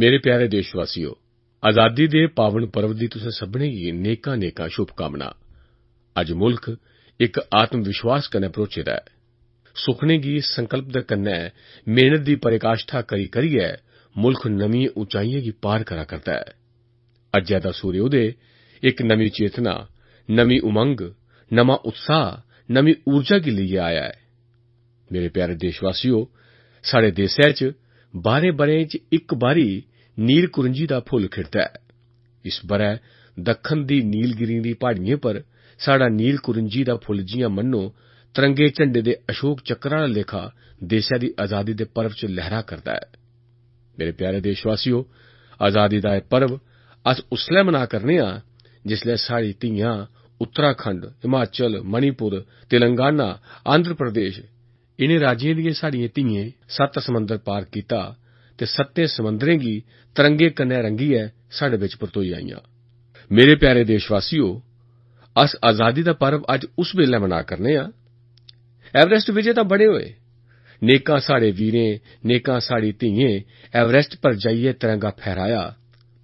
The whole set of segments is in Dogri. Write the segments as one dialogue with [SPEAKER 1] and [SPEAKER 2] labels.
[SPEAKER 1] मेरे प्यारे देशवासियो, आजादी दे पावन पर्व दी तुसें सभनें गी नेकां नेकां शुभकामनां। अज्ज मुल्ख इक आत्म विश्वास कन्नै भरोचे दा ऐ। सुखने गी संकल्प दे कन्नै मेहनत दी पराकाष्ठा करी करियै मुल्ख नमीं ऊंचाइयें गी पार करा करदा ऐ। अज्जै दा सूर्योदय इक नमीं चेतना, नमीं उमंग, नमां उत्साह, नमीं ऊर्जा गी लेइयै आया ऐ। मेरे प्यारे देशवासियो, साढ़े देसै च 12 ब'रें च इक बारी नील कुरिंजी दा फुल्ल खिड़दा ऐ। इस ब'रै दक्खन दी नीलगिरियें दी प्हाड़ियें पर साढ़ा नील कुरिंजी दा फुल्ल जि'यां मन्नो तरंगे झंडे दे अशोक चक्र आह्ला लेखा देसै दी आजादी दे पर्व च लहरा करदा ऐ। मेरे प्यारे देशवासियो, आजादी दा एह् पर्व अस उसलै मना करने आं जिसलै साढ़ी धियां उत्तराखंड, हिमाचल, मणिपुर, तेलंगाना, आंध्र प्रदेश इनें राज्यें दियें साढ़ियें धियें 7 समंदर पार कीता ते 7 समंदरें गी तरंगे कन्नै रंगियै साढ़े बिच परतोई आईयां। मेरे प्यारे देशवासियो, अस आजादी दा पर्व अज्ज उस बेल्लै मना करने आं। एवरेस्ट विजय तां बड़े होए। नेकां साढ़े वीरें, नेकां साढ़ी धियें एवरेस्ट पर जाइयै तिरंगा फहराया।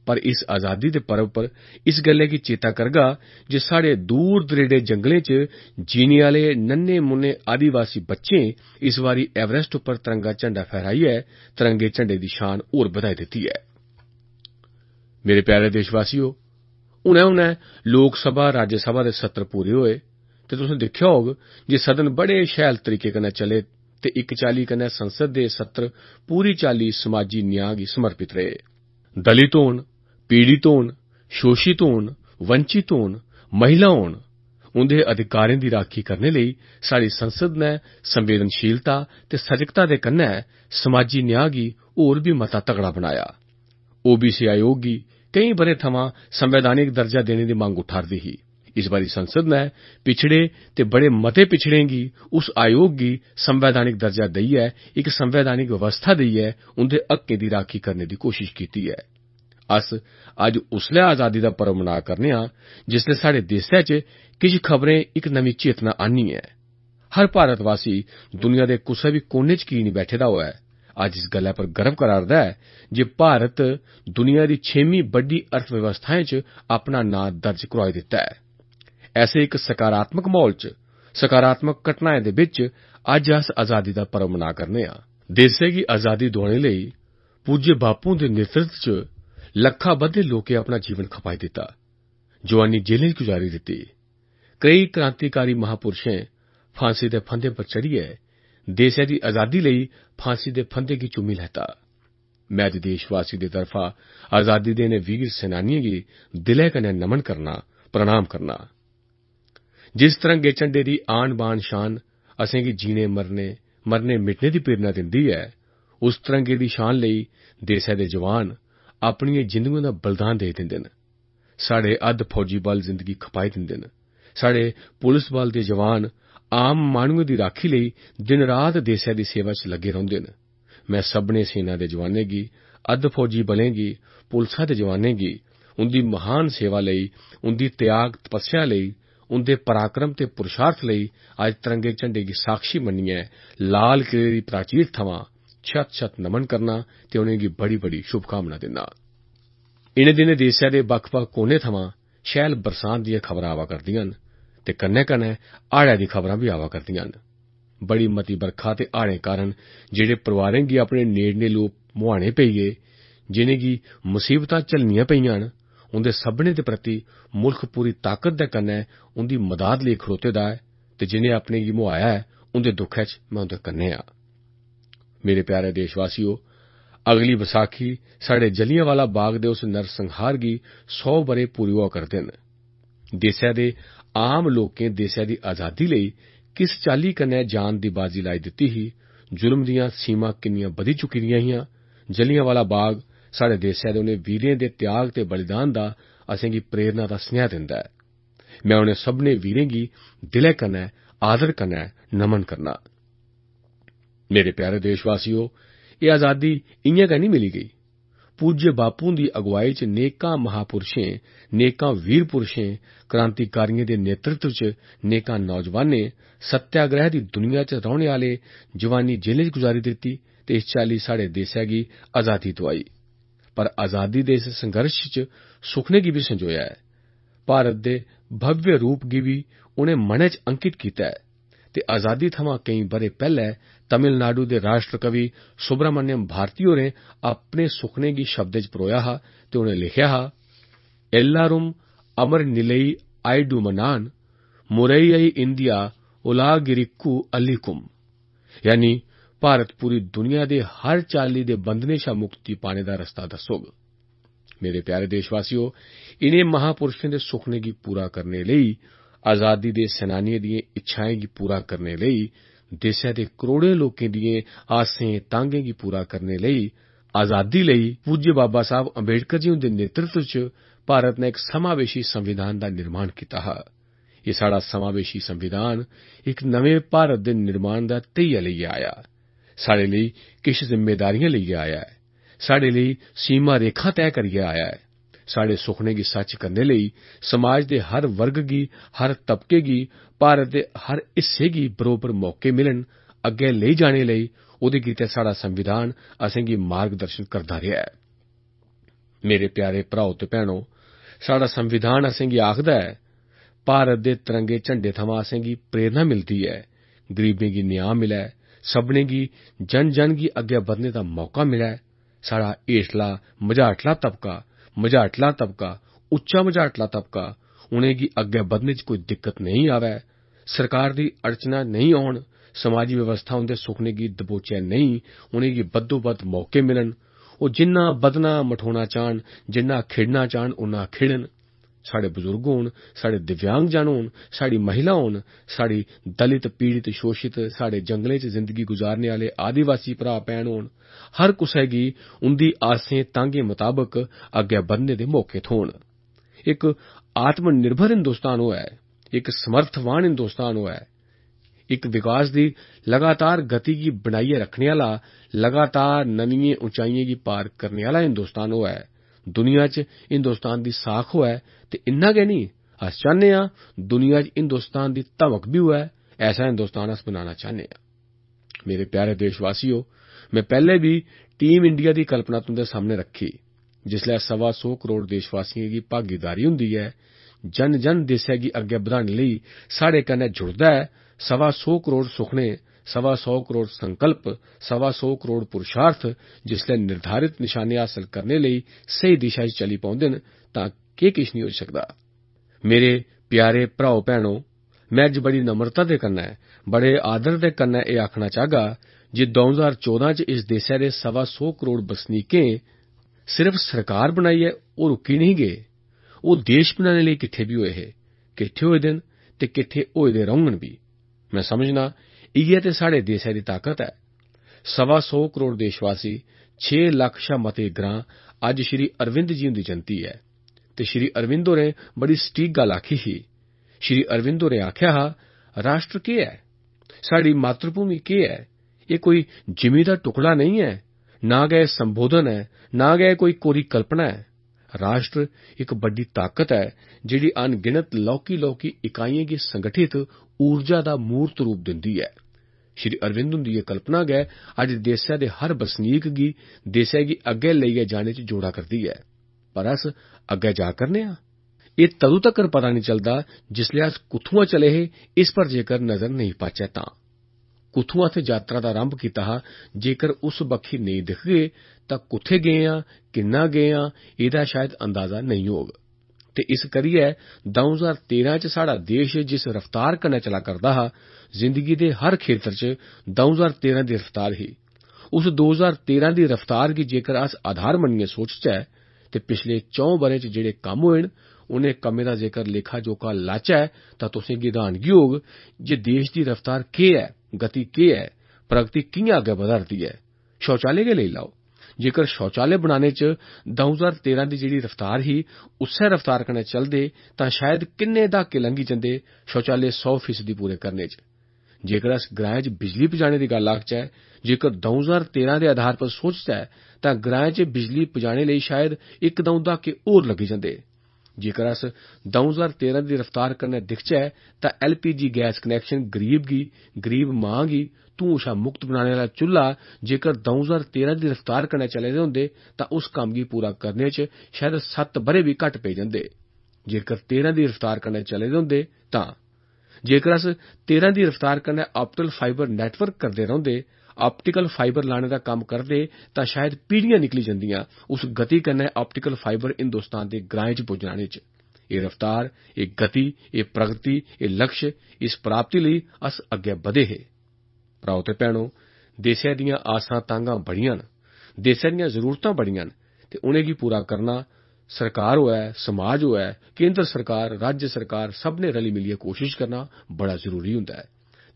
[SPEAKER 1] पर इस आजादी दे पर्व पर इस गल्लै गी चेता करगा जे साढ़े दूर दरेडे जंगलें च जीने आह्ले नन्हे मुन्ने आदिवासी बच्चें इस बारी एवरेस्ट उप्पर तिरंगा झंडा फहराइयै तिरंगे झंडे दी शान होर बधाई दित्ती ऐ। मेरे प्यारे देशवासियो, हुनै लोक सभा राज्य सभा दे सत्र पूरे होए ते तुसें दिक्खेआ होग जे सदन बड़े शैल तरीके कन्नै चले ते इक चाल्ली कन्नै संसद दे सत्र पूरी चाल्ली समाजी न्याय गी समर्पित रेह्। दलित होन, पीड़ित होन, शोषित होन, वंचित होन, महिला होन, उंदे अधिकारें दी राखी करने लेई साढ़ी संसद नै संवेदनशीलता ते सजगता दे कन्नै समाजी न्याय गी होर भी मता तगड़ा बनाया। ओबीसी आयोग गी केई ब'रें थमां संवैधानिक दर्जा देने दी मंग उठा'रदी ही। इस बारी संसद नै पिछड़े ते बड़े मते पिछड़ें गी उस आयोग गी संवैधानिक दर्जा देइयै इक संवैधानिक व्यवस्था देइयै उंदे हक्कें दी राखी करने दी कोशिश कीती ऐ। अस अज्ज उसलै आजादी दा पर्व मना करने आं जिसलै साढ़े देसै च किश खबरें इक नमीं चेतना आन्नी ऐ। हर भारतवासी दुनिया दे कुसै बी कोने च की निं बैठे दा होऐ, अज्ज इस गल्लै पर गर्व करा'रदा ऐ जे भारत दुनिया दी 6वीं बड्डी अर्थव्यवस्थाएं च अपना नां दर्ज करोआई दित्ता ऐ। ऐसे इक सकारात्मक माहौल च, सकारात्मक घटनाएं दे बिच अज्ज अस आजादी दा पर्व मना करने आं। देसै गी आजादी दोआने लेई पूज्य बापू दे नेतृत्व च लक्खां बद्धे लोकें अपना जीवन खपाई दित्ता, जवानी जेलें च गुजारी दित्ती। कई क्रांतिकारी महापुरुषें फांसी दे फंदे पर चढ़ियै देसै दी आजादी लेई फांसी दे फंदे गी चुम्मी लैता। मैं अज्ज देशवासी दी तरफा आजादी दे इनें वीर सेनानियें गी दिलै कन्नै नमन करना, प्रणाम करना। जिस तिरंगे झंडे दी आन बान शान असेंगी जीने मरने मिटने दी प्रेरणा दिंदी ऐ, उस तिरंगे दी शान लेई देसै दे जवान अपनियें जिंदुएं दा बलिदान देई दिंदे न। साढ़े अद्ध फौजी बल जिंदगी खपाई दिंदे न। साढ़े पुलिस बल दे जवान आम माह्नुएं दी राखी लेई दिन रात देसै दी सेवा च लग्गे रौंह्दे न। मैं सभनें सेना दे जवानें गी, अद्ध फौजी बलें गी, पुलसा दे जवानें गी उंदी महान सेवा लेई, उंदी त्याग तपस्या लेई, उंदे पराक्रम ते पुरुषार्थ लेई अज्ज तिरंगे झंडे गी साक्षी मन्नियै लाल किले दी प्राचीर थमां छत छत नमन करना ते उनेंगी बड़ी बड़ी शुभकामनां दिन्ना। इनें दिनें देसै दे बक्ख-बक्ख कोने थमां शैल बरसांत दियां खबरां आवा करदियां न ते कन्नै हाड़ै दी खबरां बी आवा करदियां न। बड़ी मती बरखा ते हाड़ें कारण जेड़े परोआरें गी अपने नेड़मे लोक मुहाने पेई गे, जिनेंगी मुसीबतां झल्लनियां पेइयां न, उंदे सभनें दे प्रति मुल्ख पूरी ताकत दे कन्नै उंदी मदाद लेई खड़ोते दा ऐ ते जिनें अपने गी मुहाया ऐ, उंदे दुखै च मैं उंदे कन्नै आं। मेरे प्यारे देशवासियो, अगली बसाखी साढ़े जलियांवाला बाग दे उस नरसंहार गी 100 ब'रे पूरे होआ करदे न। देसै दे आम लोकें देसै दी आजादी लेई किस चाल्ली कन्नै जान दी बाजी लाई दित्ती ही, जुल्म दियां सीमां किन्नियां बधी चुकी दियां हियां। जलियांवाला बाग साढ़े देसै दे उनें वीरें दे त्याग ते बलिदान दा असेंगी प्रेरणा दा सनेहा दिंदा ऐ। मैं उनें सभनें वीरें गी दिलै कन्नै आदर कन्नै नमन करना। मेरे प्यारे देशवासियो, एह् आजादी इ'यां गै नहीं मिली गेई। पूज्य बापू दी अगुवाई च नेकां महापुरुषें, नेकां वीर पुरुषें, क्रांतिकारियें दे नेतृत्व च नेकां नौजवानें सत्याग्रह दी दुनिया च रौह्ने आह्ले जवानी जेलें च गुजारी दित्ती ते इस चाल्ली साढ़े देसै गी आजादी दोआई। पर आजादी दे इस संघर्ष च सुखने गी बी संजोया ऐ। भारत दे भव्य रूप गी बी उनें मनै च अंकित कीता ऐ ते आजादी थमां केईं ब'रे पैह्ले तमिलनाडु दे राष्ट्र कवि सुब्रमण्यम भारती होरें अपने सुखने गी शब्दें च परोया हा ते उनें लिखेआ हा, एल्लारुम अमर निलेई आईडुमनान मुरैयाई इंदिया उलागिरिक्कू अल्लिकुम, यानी भारत पूरी दुनिया दे हर चाल्ली दे बंधनें शा मुक्ति पाने दा रस्ता दस्सोग। मेरे प्यारे देशवासियो, इनें महापुरुषें दे सुखने गी पूरा करने लेई, आजादी दे सेनानियें दिएं इच्छाएं गी पूरा करने लेई, देशै दे करोड़ें लोकें दिएं आसें तांगें गी पूरा करने लेई, आजादी लेई पूज्य बाबा साहब अंबेडकर जी हुंदे नेतृत्व च भारत ने इक समावेशी संविधान दा निर्माण कीता हा। एह् साढ़ा समावेशी संविधान इक नमें भारत दे निर्माण दा धैर्य लेइयै आया, साढ़े लेई किश जिम्मेदारियां लेइयै आया ऐ, साढ़े लेई सीमा रेखा तय करियै आया ऐ, साढ़े सुखने गी सच करने लेई समाज दे हर वर्ग गी, हर तबके गी, भारत दे हर हिस्से गी बरोबर मौके मिलन, अग्गै लेई जाने लेई ओह्दे गितै साढ़ा संविधान असेंगी मार्गदर्शन करदा रेहा ऐ। मेरे प्यारे भ्राओ ते भैणो, साढ़ा संविधान असेंगी आखदा ऐ, भारत दे तिरंगे झंडे थमां असेंगी प्रेरणा मिलदी ऐ, गरीबें गी न्याय मिलै, सभनें गी जन जन गी अग्गै बधने दा मौका मिलै, साढ़ा हेठला मझाटला तबका, उच्चा मझाटला तबका, उनेंगी अग्गै बधने च कोई दिक्कत नेईं आवै, सरकार दी अड़चनां नेईं औन, समाजी व्यवस्था उंदे सुखने गी दबोचै नेईं, उनेंगी बद्धोबद्ध मौके मिलन, ओह् जिन्ना बधना मठोना चाहन, जिन्ना खिड़ना चाहन उन्ना खिड़न। साढ़े बजुर्ग होन, साढ़े दिव्यांगजन होन, साढ़ी महिला होन, साढ़ी दलित पीड़ित शोषित, साढ़े जंगलें च जिंदगी गुजारने आले आदिवासी भ्रा भैन होन, हर कुसै गी उंदी आसें तांगें मताबक अग्गै बधने दे मौके थ्होन। इक आत्मनिर्भर हिंदुस्तान होऐ, इक समर्थवान हिंदुस्तान होऐ, इक विकास दी लगातार गति गी बनाइयै रखने आला, लगातार नमियें ऊंचाइयें गी पार करने आला हिंदुस्तान होऐ, दुनिया च हिंदुस्तान दी साख होऐ ते इन्ना गै नहीं, अस चाहन्ने आं दुनिया च हिंदुस्तान दी धमक बी होऐ, ऐसा हिंदुस्तान अस बनाना चाहन्ने आं। मेरे प्यारे देशवासियो, मैं पैह्ले बी टीम इंडिया दी कल्पना तुंदे सामने रखी, जिसलै 125 करोड़ देशवासियें गी भागीदारी हुंदी ऐ, जन जन देसै गी अग्गै बधाने लेई साढ़े कन्नै जुड़दा ऐ, 125 करोड़ सुखने, 125 करोड़ संकल्प, 125 करोड़ पुरुषार्थ जिसलै निर्धारित निशाने हासल करने लेई सही दिशा च चली पौंदे न, तां केह् किश नहीं होई सकदा। मेरे प्यारे भ्राओ भैणो, मैं अज्ज बड़ी नम्रता दे कन्नै, बड़े आदर दे कन्नै एह् आखना चाहगा जे 2014 च इस देशै दे 125 करोड़ बसनीकें सिर्फ सरकार बनाइयै ओह् रुकी नहीं गे, ओह् देश बनाने लेई किट्ठे बी होए हे, किट्ठे होए दे न ते किट्ठे होए दे रौह्ङन बी। मैं समझना इ'यै ते साढ़े देशै दी ताकत ऐ। 125 करोड़ देशवासी, 6 लक्ख शा मते ग्रां, अज्ज श्री अरविंद जी हुंदी जयंती ऐ ते श्री अरविंद होरें बड़ी सटीक गल्ल आखी ही। श्री अरविंद होरें आख्या हा, राष्ट्र केह् ऐ, साड़ी मातृभूमि केह् ऐ, एह् कोई जिमीं दा टुकड़ा नहीं ऐ, ना गै संबोधन ऐ, ना गै कोई कोरी कल्पना ऐ। राष्ट्र इक बड्डी ताकत ऐ जेह्ड़ी अनगिनत लौह्की लौह्की इकाइयें गी संगठित ऊर्जा दा मूर्त रूप दिंदी ऐ। श्री अरविंद हुंदी एह् कल्पना गै अज्ज देसै दे हर बसनीक गी देसै गी अग्गै लेइयै जाने च जोड़ा करदी ऐ। पर अस अग्गै जा करने आं? एह् तदूं तक्कर पता नहीं चलदा जिसलै अस कुत्थुआं चले हे, इस पर जेकर नजर नेईं पाचै तां। कुत्थुआं असें यात्रा दा आरंभ कीता हा, जेकर उस बक्खी नेईं दिखगे तां कुत्थै गे आं, किन्ना गे आं, एह्दा शायद अंदाजा नेईं होग। ते इस करियै 2013 च साढ़ा देश जिस रफ्तार कन्नै चला करदा हा, जिंदगी दे हर खेतर च 2013 दी रफ्तार ही। उस 2013 दी रफ्तार गी जेकर अस आधार मन्नियै सोचचै ते पिछले 4 ब'रें च जेह्ड़े कम्म होए न, उनें कम्में दा जेकर लेखा जोखा लाचै तां तुसेंगी र्हानगी होग जे देश दी रफ्तार केह् ऐ, गति केह् ऐ, प्रगति कि'यां अग्गै बधा'रदी ऐ। शौचालय गै लेई लैओ, जेकर शौचालय बनाने च 2013 दी जेह्ड़ी रफ्तार ही, उस्सै रफ्तार कन्नै चलदे तां शायद किन्ने दहाके लंघी जंदे शौचालय 100% पूरे करने च। जेकर अस ग्राएं च बिजली पजाने दी गल्ल आखचै, जेकर 2013 दे आधार पर सोचचै तां ग्राएं च बिजली पजाने लेई शायद 1-2 दहाके होर लग्गी जंदे। जेकर अस 2013 दी रफ्तार कन्नै दिखचै तां LPG गैस कनैक्शन गरीब मां गी धूं शा मुक्त बनाने आह्ला चुल्हा जेकर 2013 दी रफ्तार कन्नै चले दे होंदे तां उस कम्म गी पूरा करने च शायद 7 ब'रे बी घट्ट पेई जंदे। जेकर 13 दी रफ्तार कन्नै चले दे होंदे तां जेकर अस 13 दी रफ्तार कन्नै ऑप्टिकल फाइबर नेटवर्क करदे रौंह्दे, ऑप्टिकल फाइबर लाने दा कम्म करदे तां शायद पीढ़ियां निकली जंदियां उस गति कन्नै ऑप्टिकल फाइबर हिंदुस्तान दे ग्राएं च पुजाने च। एह् रफ्तार, एह् गति, एह् प्रगति, एह् लक्ष्य, इस प्राप्ति लेई अस अग्गे बधे हे। भ्राओ ते भैणो, देसै दियां आसां तांगां बड़ियां न, देसै दियां जरूरतां बड़ियां न ते उ'नेंगी पूरा करना सरकार होऐ, समाज होऐ, केंद्र सरकार, राज्य सरकार सभनें रली मिलियै कोशिश करना बड़ा जरूरी हुंदा ऐ।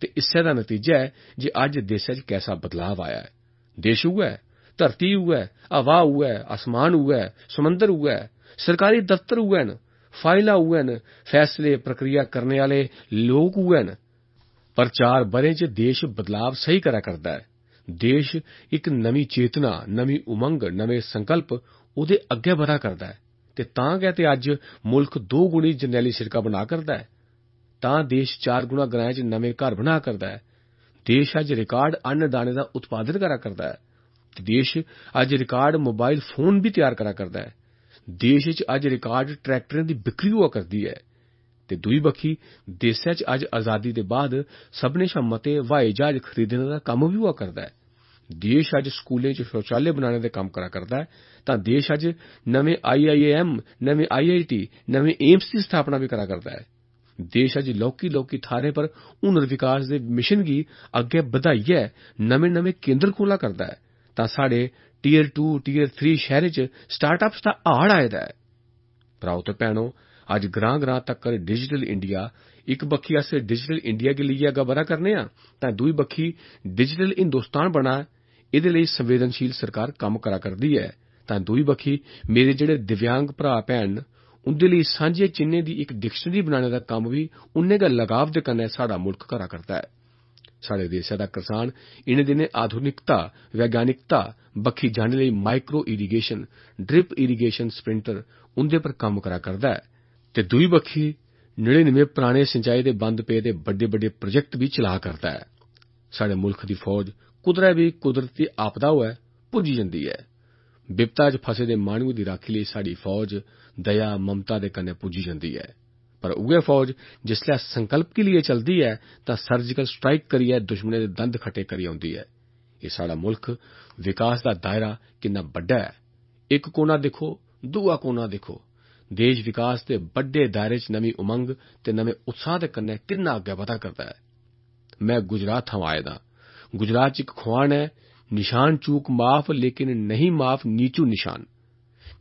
[SPEAKER 1] ते इस्सै दा नतीजा ऐ जे अज्ज देसै च कैसा बदलाव आया ऐ। देश उ'ऐ, धरती उ'ऐ, हवा उ'ऐ, आसमान उ'ऐ, समंदर उ'ऐ, सरकारी दफ्तर उ'ऐ न, फाइलां उ'ऐ न, फैसले प्रक्रिया करने आह्ले लोक उ'ऐ न। पर 4 ब'रें च देश बदलाव सही करै करदा ऐ। देश इक नमीं चेतना, नमीं उमंग, नमें संकल्प ओह्दे अग्गे बधा करदा ऐ ते तां गै ते अज्ज मुल्ख 2 गुणी जरनैली सिड़कां बना करदा ऐ। तां देश 4 गुणा ग्राएं च नमें घर बना करदा ऐ। देश अज्ज रिकार्ड अन्नदाने दा उत्पादन करा करदा ऐ ते देश अज्ज रिकार्ड मोबाइल फोन भी तैयार करा करदा ऐ। देश च अज्ज रिकार्ड ट्रैक्टरें दी बिक्री होआ करदी ऐ ते दूई बक्खी देसै च अज्ज आजादी दे बाद सभनें शा मते हवाई जहाज खरीदने दा कम्म भी होआ करदा ऐ। देश अज्ज स्कूलें च शौचालय बनाने दे कम्म करा करदा ऐ तां देश अज्ज नमें IIM, नमें IIT, नमें एम्स दी स्थापना भी करा करदा ऐ। देश अज्ज लौह्की थाह्रें पर हुनर विकास दे मिशन गी अग्गे बधाइयै नमें केंद्र खोला करदा ऐ तां साढ़े Tier 2, Tier 3 शैह्रें च स्टार्टअप्स दा हाड़ आए दा ऐ। भ्राओ ते भैणो, अज्ज ग्रां तक्कर डिजिटल इंडिया, इक बक्खी अस डिजिटल इंडिया गी लेइयै अग्गे बधा करने आं तां दूई बक्खी डिजिटल हिंदुस्तान बना एह्दे लेई संवेदनशील सरकार कम्म करा करदी ऐ तां दूई बक्खी मेरे जेह्ड़े दिव्यांग भ्रा भैन न उंदे लेई सांझे चिन्हें दी इक डिक्शनरी बनाने दा कम्म भी उन्ने गै लगाव दे कन्नै साढ़ा मुल्ख करा करदा ऐ। साढ़े देसै दा करसान इनें दिनें आधुनिकता, वैज्ञानिकता बक्खी जाने लेई micro irrigation, drip irrigation sprinter उंदे पर कम्म करा करदा ऐ ते दूई बक्खी 99 पराने सिंचाई दे बंद पेदे बड्डे प्रोजेक्ट भी चला करदा ऐ। साढ़े मुल्ख दी फौज कुदरै भी कुदरती आपदा होऐ पुज्जी जंदी ऐ। बिपता च फसे दे माह्नुएं दी राक्खी लेई साढ़ी फौज दया ममता दे कन्नै पुज्जी जंदी ऐ। पर उ'ऐ फौज जिसलै संकल्प गी लेइयै चलदी ऐ तां सर्जिकल स्ट्राइक करियै दुश्मने दे दंद खट्टे करी औंदी ऐ। एह् साढ़ा मुल्ख विकास दा दायरा किन्ना बड्डा ऐ। इक कोना दिक्खो, दूआ कोना दिक्खो। देश विकास दे बड्डे दायरे च नमीं उमंग ते नमें उत्साह दे कन्नै किन्ना अग्गे बधा करदा ऐ। मैं गुजरात थमां आए दा। गुजरात च इक खोआन ऐ, निशान चूक माफ लेकिन नहीं माफ नीचू निशान।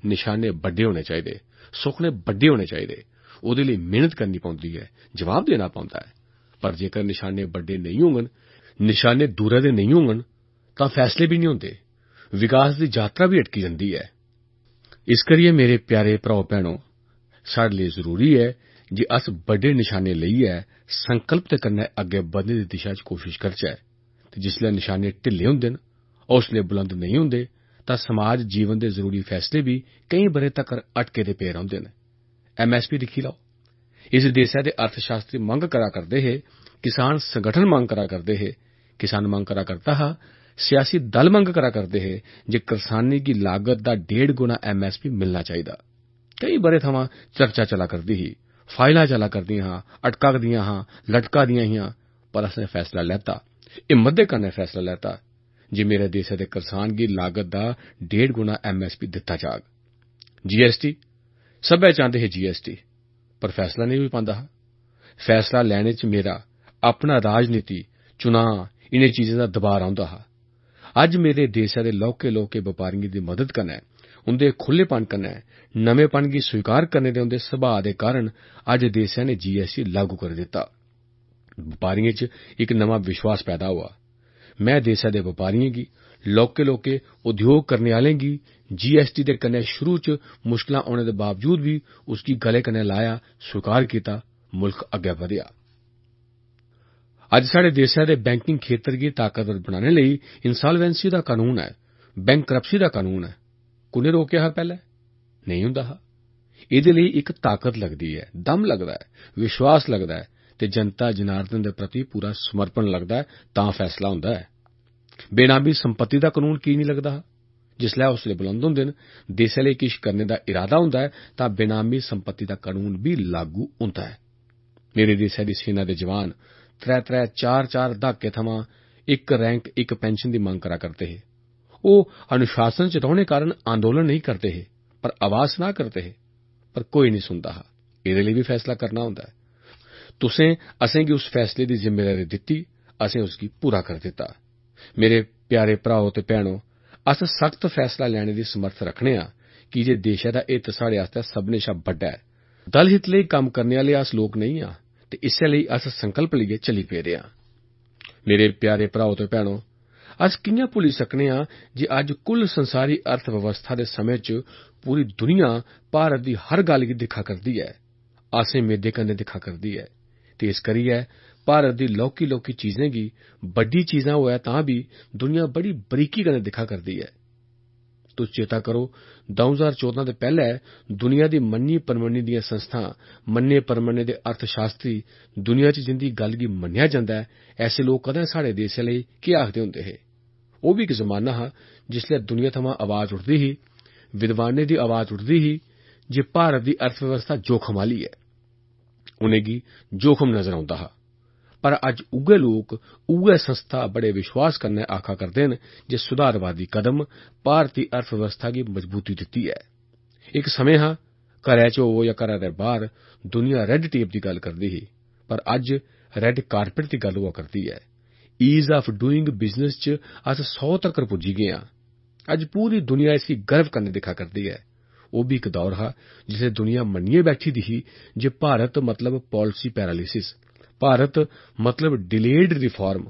[SPEAKER 1] निशाने बड्डे होने चाहिदे, सुखने बड्डे होने चाहिदे। ओह्दे लेई मेहनत करनी पौंदी ऐ, जवाब देना पौंदा ऐ। पर जेकर निशाने बड्डे नेईं होङन, निशाने दूरै दे नेईं होङन तां फैसले भी नहीं होंदे, विकास दी यात्रा भी अटकी जंदी ऐ। इस करियै मेरे प्यारे भ्राओ भैणो, साढ़े लेई जरूरी ऐ जे अस बड्डे निशाने लेइयै संकल्प दे कन्नै अग्गे बधने दी दिशा च कोशिश करचै ते जिसलै निशाने ढिल्ले हुंदे न, हौसले बुलंद नेईं हुंदे तां समाज जीवन दे जरूरी फैसले भी केईं ब'रे तक्कर अटके दे पे रौंह्दे न। MSP दिक्खी लैओ, इस देसै दे अर्थशास्त्री मंग करा करदे हे, किसान संगठन मंग करा करदे हे, किसान मंग करा करदा हा, सियासी दल मंग करा करदे हे जे करसानी गी लागत दा 1.5 गुना MSP मिलना चाहिदा। कई ब'रे थमां चर्चा चला करदी ही, फाइलां चला करदियां हां, अटका दियां हां, लटका दियां हियां, पर असें फैसला लैता, हिम्मत दे कन्नै फैसला लैता जे मेरे देसै दे करसान गी लागत दा 1.5 गुना MSP दित्ता जाग। GST सब्भै चांह्दे हे GST, पर फैसला नहीं होई पांदा हा। फैसला लैने च मेरा अपना राजनीति, चुनां इनें चीजें दा दबाऽ रौंह्दा हा। अज्ज मेरे देसै दे लौह्के बपारियें दी मदद कन्नै, उंदे खुल्लेपन कन्नै, नमेंपन गी स्वीकार करने दे उंदे सुभाऽ दे कारण अज्ज देसै ने GST लागू करी दित्ता। बपारियें च इक नमां विश्वास पैदा होआ। मैं देसै दे बपारियें गी, लौह्के उद्योग करने आह्लें गी GST दे कन्नै शुरू च मुश्कलां औने दे बावजूद भी उसगी गले कन्नै लाया, स्वीकार कीता, मुल्ख अग्गे बधेआ। अज्ज साढ़े देसै दे बैंकिंग खेतर गी ताकतवर बनाने लेई इंसॉल्वेंसी दा कानून ऐ, बैंक करप्सी दा कानून ऐ। कु'नै रोकेआ हा पैह्ले? नेईं हुंदा हा। ਇਹਦੇ ਲਈ ਇੱਕ ਤਾਕਤ ਲੱਗਦੀ ਹੈ, ਦਮ ਲੱਗਦਾ ਹੈ, ਵਿਸ਼ਵਾਸ ਲੱਗਦਾ ਹੈ ਤੇ ਜਨਤਾ ਜਨਾਰਦਨ ਦੇ ਪ੍ਰਤੀ ਪੂਰਾ ਸਮਰਪਣ ਲੱਗਦਾ ਹੈ, ਤਾਂ ਫੈਸਲਾ ਹੁੰਦਾ ਹੈ। ਬੇਨਾਮੀ ਸੰਪत्ति ਦਾ ਕਾਨੂੰਨ ਕੀ ਨਹੀਂ ਲੱਗਦਾ? जिसलै हौसले बुलंद होंदे न, देसै लेई किश करने दा इरादा हुंदा है तां बेनामी संपत्ति दा कानून भी लागू हुंदा है। मेरे देसै दी सेना दे जवान 3-3 4-4 दहाके थमां इक रैंक इक पेंशन दी मंग करा करदे हे। ओह् अनुशासन च रौह्ने कारण आंदोलन नहीं करदे हे, पर आवाज सुना करदे हे, पर कोई नहीं सुनदा हा। एह्दे लेई भी फैसला करना हुंदा है। तुसें असेंगी उस फैसले दी जिम्मेदारी दित्ती, असें उसगी पूरा करी दित्ता। मेरे प्यारे भ्राओ ते भैणो, अस सख्त फैसला लैने दी समर्थ रखने आं की जे देशै दा हित साढ़े आस्तै सभनें शा बड्डा है। दल हित लेई कम्म करने आह्ले अस लोक नहीं आं ते इस्सै लेई अस संकल्प लेइयै चली पेदे आं। मेरे प्यारे भ्राओ ते भैणो, अस कि'यां भुल्ली सकने आं जे अज्ज कुल संसारी अर्थ व्यवस्था दे समें च पूरी दुनिया भारत दी हर गल्ल गी दिक्खा करदी ऐ, आसें मेदें कन्नै दिक्खा करदी ऐ ते इस करियै भारत दी लौह्की लौह्की चीजें गी बड्डी चीजां होऐ तां बी दुनिया बड़ी बरीकी कन्नै दिक्खा करदी ऐ। तुस चेता करो, 2014 दे पैह्ले दुनिया दी मन्नी परमन्नी दियां संस्थां, मन्ने परमन्ने दे अर्थशास्त्री, दुनिया च जिंदी गल्ल गी मन्नेआ जंदा ऐ, ऐसे लोक कदें साढ़े देसै लेई केह् आखदे होंदे हे? ओह् बी इक जमाना हा जिसलै दुनिया थमां आवाज उठदी ही, विद्वानें दी आवाज उठदी ही जे भारत दी अर्थव्यवस्था जोखम आह्ली ऐ। उनेंगी जोखम नजर औंदा हा, पर अज्ज उ'ऐ लोक, उ'ऐ संस्था बड़े विश्वास कन्नै आखा करदे न जे सुधारवादी कदम भारती अर्थव्यवस्था गी मजबूती दित्ती ऐ। इक समें हा, घरै च होवो जां घरै दे बाह्र, दुनिया रेड टेप दी गल्ल करदी ही, पर अज्ज रेड कारपेट दी गल्ल होआ करदी ऐ। ईज ऑफ डूइंग बिजनेस च अस 100 तक्कर पुज्जी गए आं। अज्ज पूरी दुनिया इसगी गर्व कन्नै दिक्खा करदी ऐ। ओह् बी इक दौर हा जिसलै दुनिया मन्नियै बैठी दी ही जे भारत मतलब पॉलिसी पैरालिसिस, भारत मतलब डिलेड रिफॉर्म।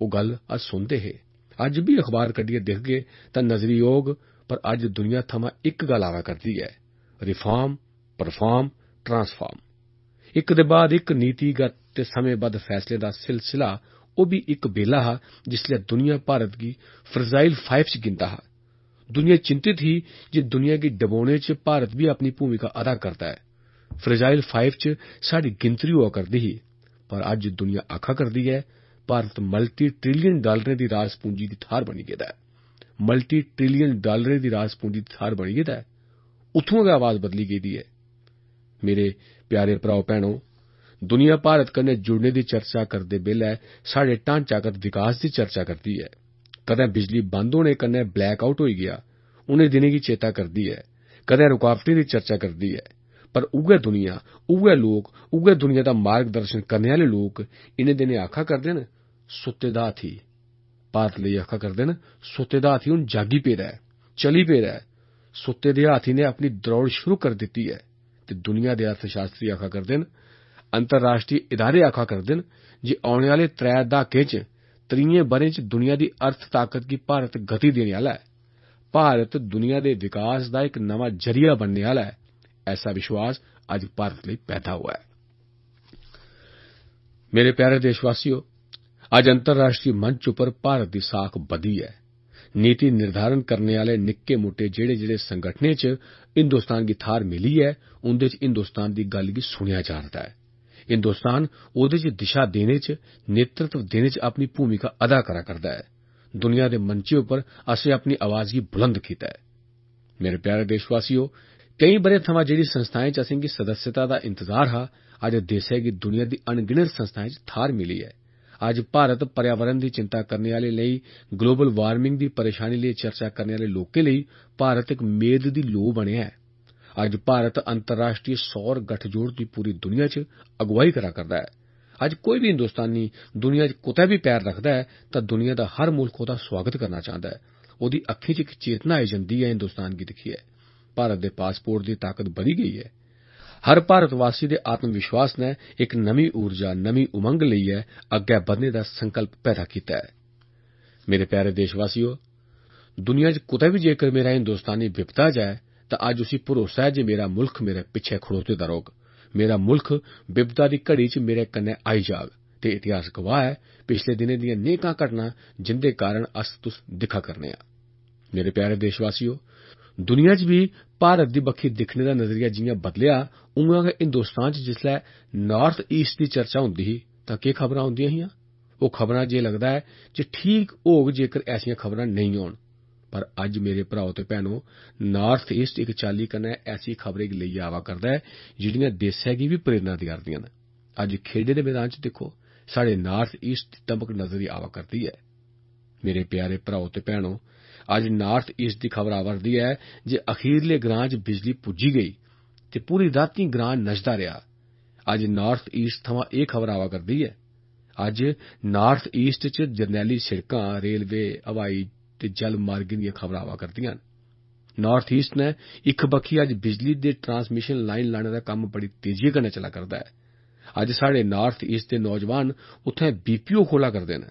[SPEAKER 1] ओह् गल्ल अस सुनदे हे। अज्ज भी अखबार कड्ढियै दिखगे तां नजरी औग, पर अज्ज दुनिया थमां इक गल्ल आवा करदी ऐ, रिफॉर्म, परफॉर्म, ट्रांसफॉर्म। इक दे बाद इक नीतिगत ते समेंबद्ध फैसले दा सिलसिला। ओह् बी इक बेल्ला हा जिसलै दुनिया भारत गी फ्रजाइल 5 च गिनदा हा। दुनिया चिंतित ही जे दुनिया गी डबोने च भारत भी अपनी भूमिका अदा करदा है। फ्रजाइल 5 च साढ़ी गिनतरी होआ करदी ही, पर अज्ज दुनिया आखा करदी है भारत मल्टी ट्रिलियन डॉलरें दी राज पूंजी दी थाह्र बनी गेदा है। मल्टी ट्रिलियन डॉलरें दी राज पूंजी दी थाह्र बनी गेदा है। उत्थुआं गै आवाज बदली गेदी ऐ। मेरे प्यारे भ्राओ भैणो, दुनिया भारत कन्नै जुड़ने दी चर्चा करदे बेल्लै साढ़े ढांचागत विकास दी चर्चा करदी ऐ। कदें बिजली बंद होने कन्नै ब्लैक आउट होई गेआ, उनें दिनें गी चेता करदी ऐ। कदें रुकावटें दी चर्चा करदी ऐ, पर उ'ऐ दुनिया, उ'ऐ लोक, उ'ऐ दुनिया दा मार्गदर्शन करने आह्ले लोक इनें दिनें आखा करदे न, सुत्ते दा हाथी। भारत लेई आखा करदे न, सुत्ते दा हाथी हुन जागी पेदा ऐ, चली पेदा ऐ। सुत्ते दे हाथी ने अपनी दौड़ शुरू कर दित्ती ऐ ते दुनिया दे अर्थशास्त्री आखा करदे न, अंतर्राष्ट्रीय इदारे आखा करदे न जे औने आह्ले 3 दहाकें च, 3 ब'रें च दुनिया दी अर्थ ताकत गी भारत गति देने आह्ला ऐ। भारत दुनिया दे विकास दा इक नवां जरिया बनने आह्ला ऐ। ऐसा विश्वास अज्ज भारत लेई पैदा हुआ है। मेरे प्यारे देशवासियो, अज्ज अंतर्राष्ट्रीय मंच उप्पर भारत दी साख बधी ऐ। नीति निर्धारण करने आह्ले निक्के मुट्टे जेह्ड़े संगठनें च हिंदुस्तान गी थाह्र मिली ऐ, उंदे च हिंदुस्तान दी गल्ल गी सुनेआ जा'रदा ऐ। हिंदुस्तान ओह्दे च दिशा देने च, नेतृत्व देने च अपनी भूमिका अदा करा करदा ऐ। दुनिया दे मंचे उप्पर असें अपनी आवाज गी बुलंद कीता ऐ। मेरे प्यारे देशवासियो, केईं ब'रें थमां जेह्ड़ी संस्थाएं च असेंगी सदस्यता दा इंतजार हा, अज्ज देसै गी दुनिया दी अनगिनत संस्थाएं च थाह्र मिली ऐ। अज्ज भारत पर्यावरण दी चिंता करने आह्ले लेई, ग्लोबल वार्मिंग दी परेशानी लेई चर्चा करने आह्ले लोकें लेई भारत इक मेद दी लोऽ बनेआ ऐ। अज्ज भारत अंतर्राष्ट्रीय सौर गठजोड़ दी पूरी दुनिया च अगुवाई करा करदा ऐ। अज्ज कोई भी हिंदुस्तानी दुनिया च कुतै भी पैर रखदा ऐ तां दुनिया दा हर मुल्ख ओह्दा स्वागत करना चांह्दा ऐ। ओह्दी अक्खीं च इक चेतना आई जंदी ऐ हिंदुस्तान गी दिक्खियै। भारत दे पासपोर्ट दी ताकत बधी गेई ऐ। हर भारतवासी दे आत्मविश्वास ने इक नमीं ऊर्जा, नमीं उमंग लेइयै अग्गै बधने दा संकल्प पैदा कीता ऐ। मेरे प्यारे देशवासियो, दुनिया च कुतै भी जेकर मेरा हिंदुस्तानी विपदा जाए तां अज्ज उसी भरोसा है जे मेरा मुल्ख मेरे पिच्छे खड़ोते दा रौह्ग। मेरा मुल्ख विपदा दी घड़ी च मेरे कन्नै आई जाग ते इतिहास गवाह है पिछले दिनें दियां नेकां घटनां जिंदे कारण अस तुस दिक्खा करने आं। मेरे प्यारे देशवासियो, दुनिया च भी भारत दी बक्खी दिक्खने दा नजरिया जि'यां बदलेआ, उआं गै हिंदुस्तान च जिसलै नार्थ ईस्ट दी चर्चा होंदी ही तां केह् खबरां औंदियां हियां? ओह् खबरां जे लगदा ऐ जे ठीक होग जेकर ऐसियां खबरां नेईं होन। पर अज्ज मेरे भ्राओ ते भैनो, नार्थ ईस्ट इक चाल्ली कन्नै ऐसी खबरें गी लेइयै आवा करदा ऐ जेह्ड़ियां देसै गी बी प्रेरणा देआ'रदियां न। अज्ज खेड्डें दे मैदान च दिक्खो, साढ़े नार्थ ईस्ट दी दमक नजर आवा करदी ऐ। मेरे प्यारे भ्राओ ते भैनो, अज्ज नार्थ ईस्ट दी खबर आवरदी ऐ जे अखीरले ग्रां च बिजली पुज्जी गेई ते पूरी रातीं ग्रां नचदा रेहा। अज्ज नार्थ ईस्ट थमां एह् खबर आवा करदी ऐ। अज्ज नार्थ ईस्ट च जरनैली सिड़कां, रेलवे, हवाई ते जल मार्गें दियां खबरां आवा करदियां न। नार्थ ईस्ट नै इक बक्खी अज्ज बिजली दे ट्रांसमिशन लाइन लाने दा कम्म बड़ी तेजिया कन्नै चला करदा ऐ। अज्ज साढ़े नार्थ ईस्ट दे नौजवान उत्थें बीपीओ खोला करदे न।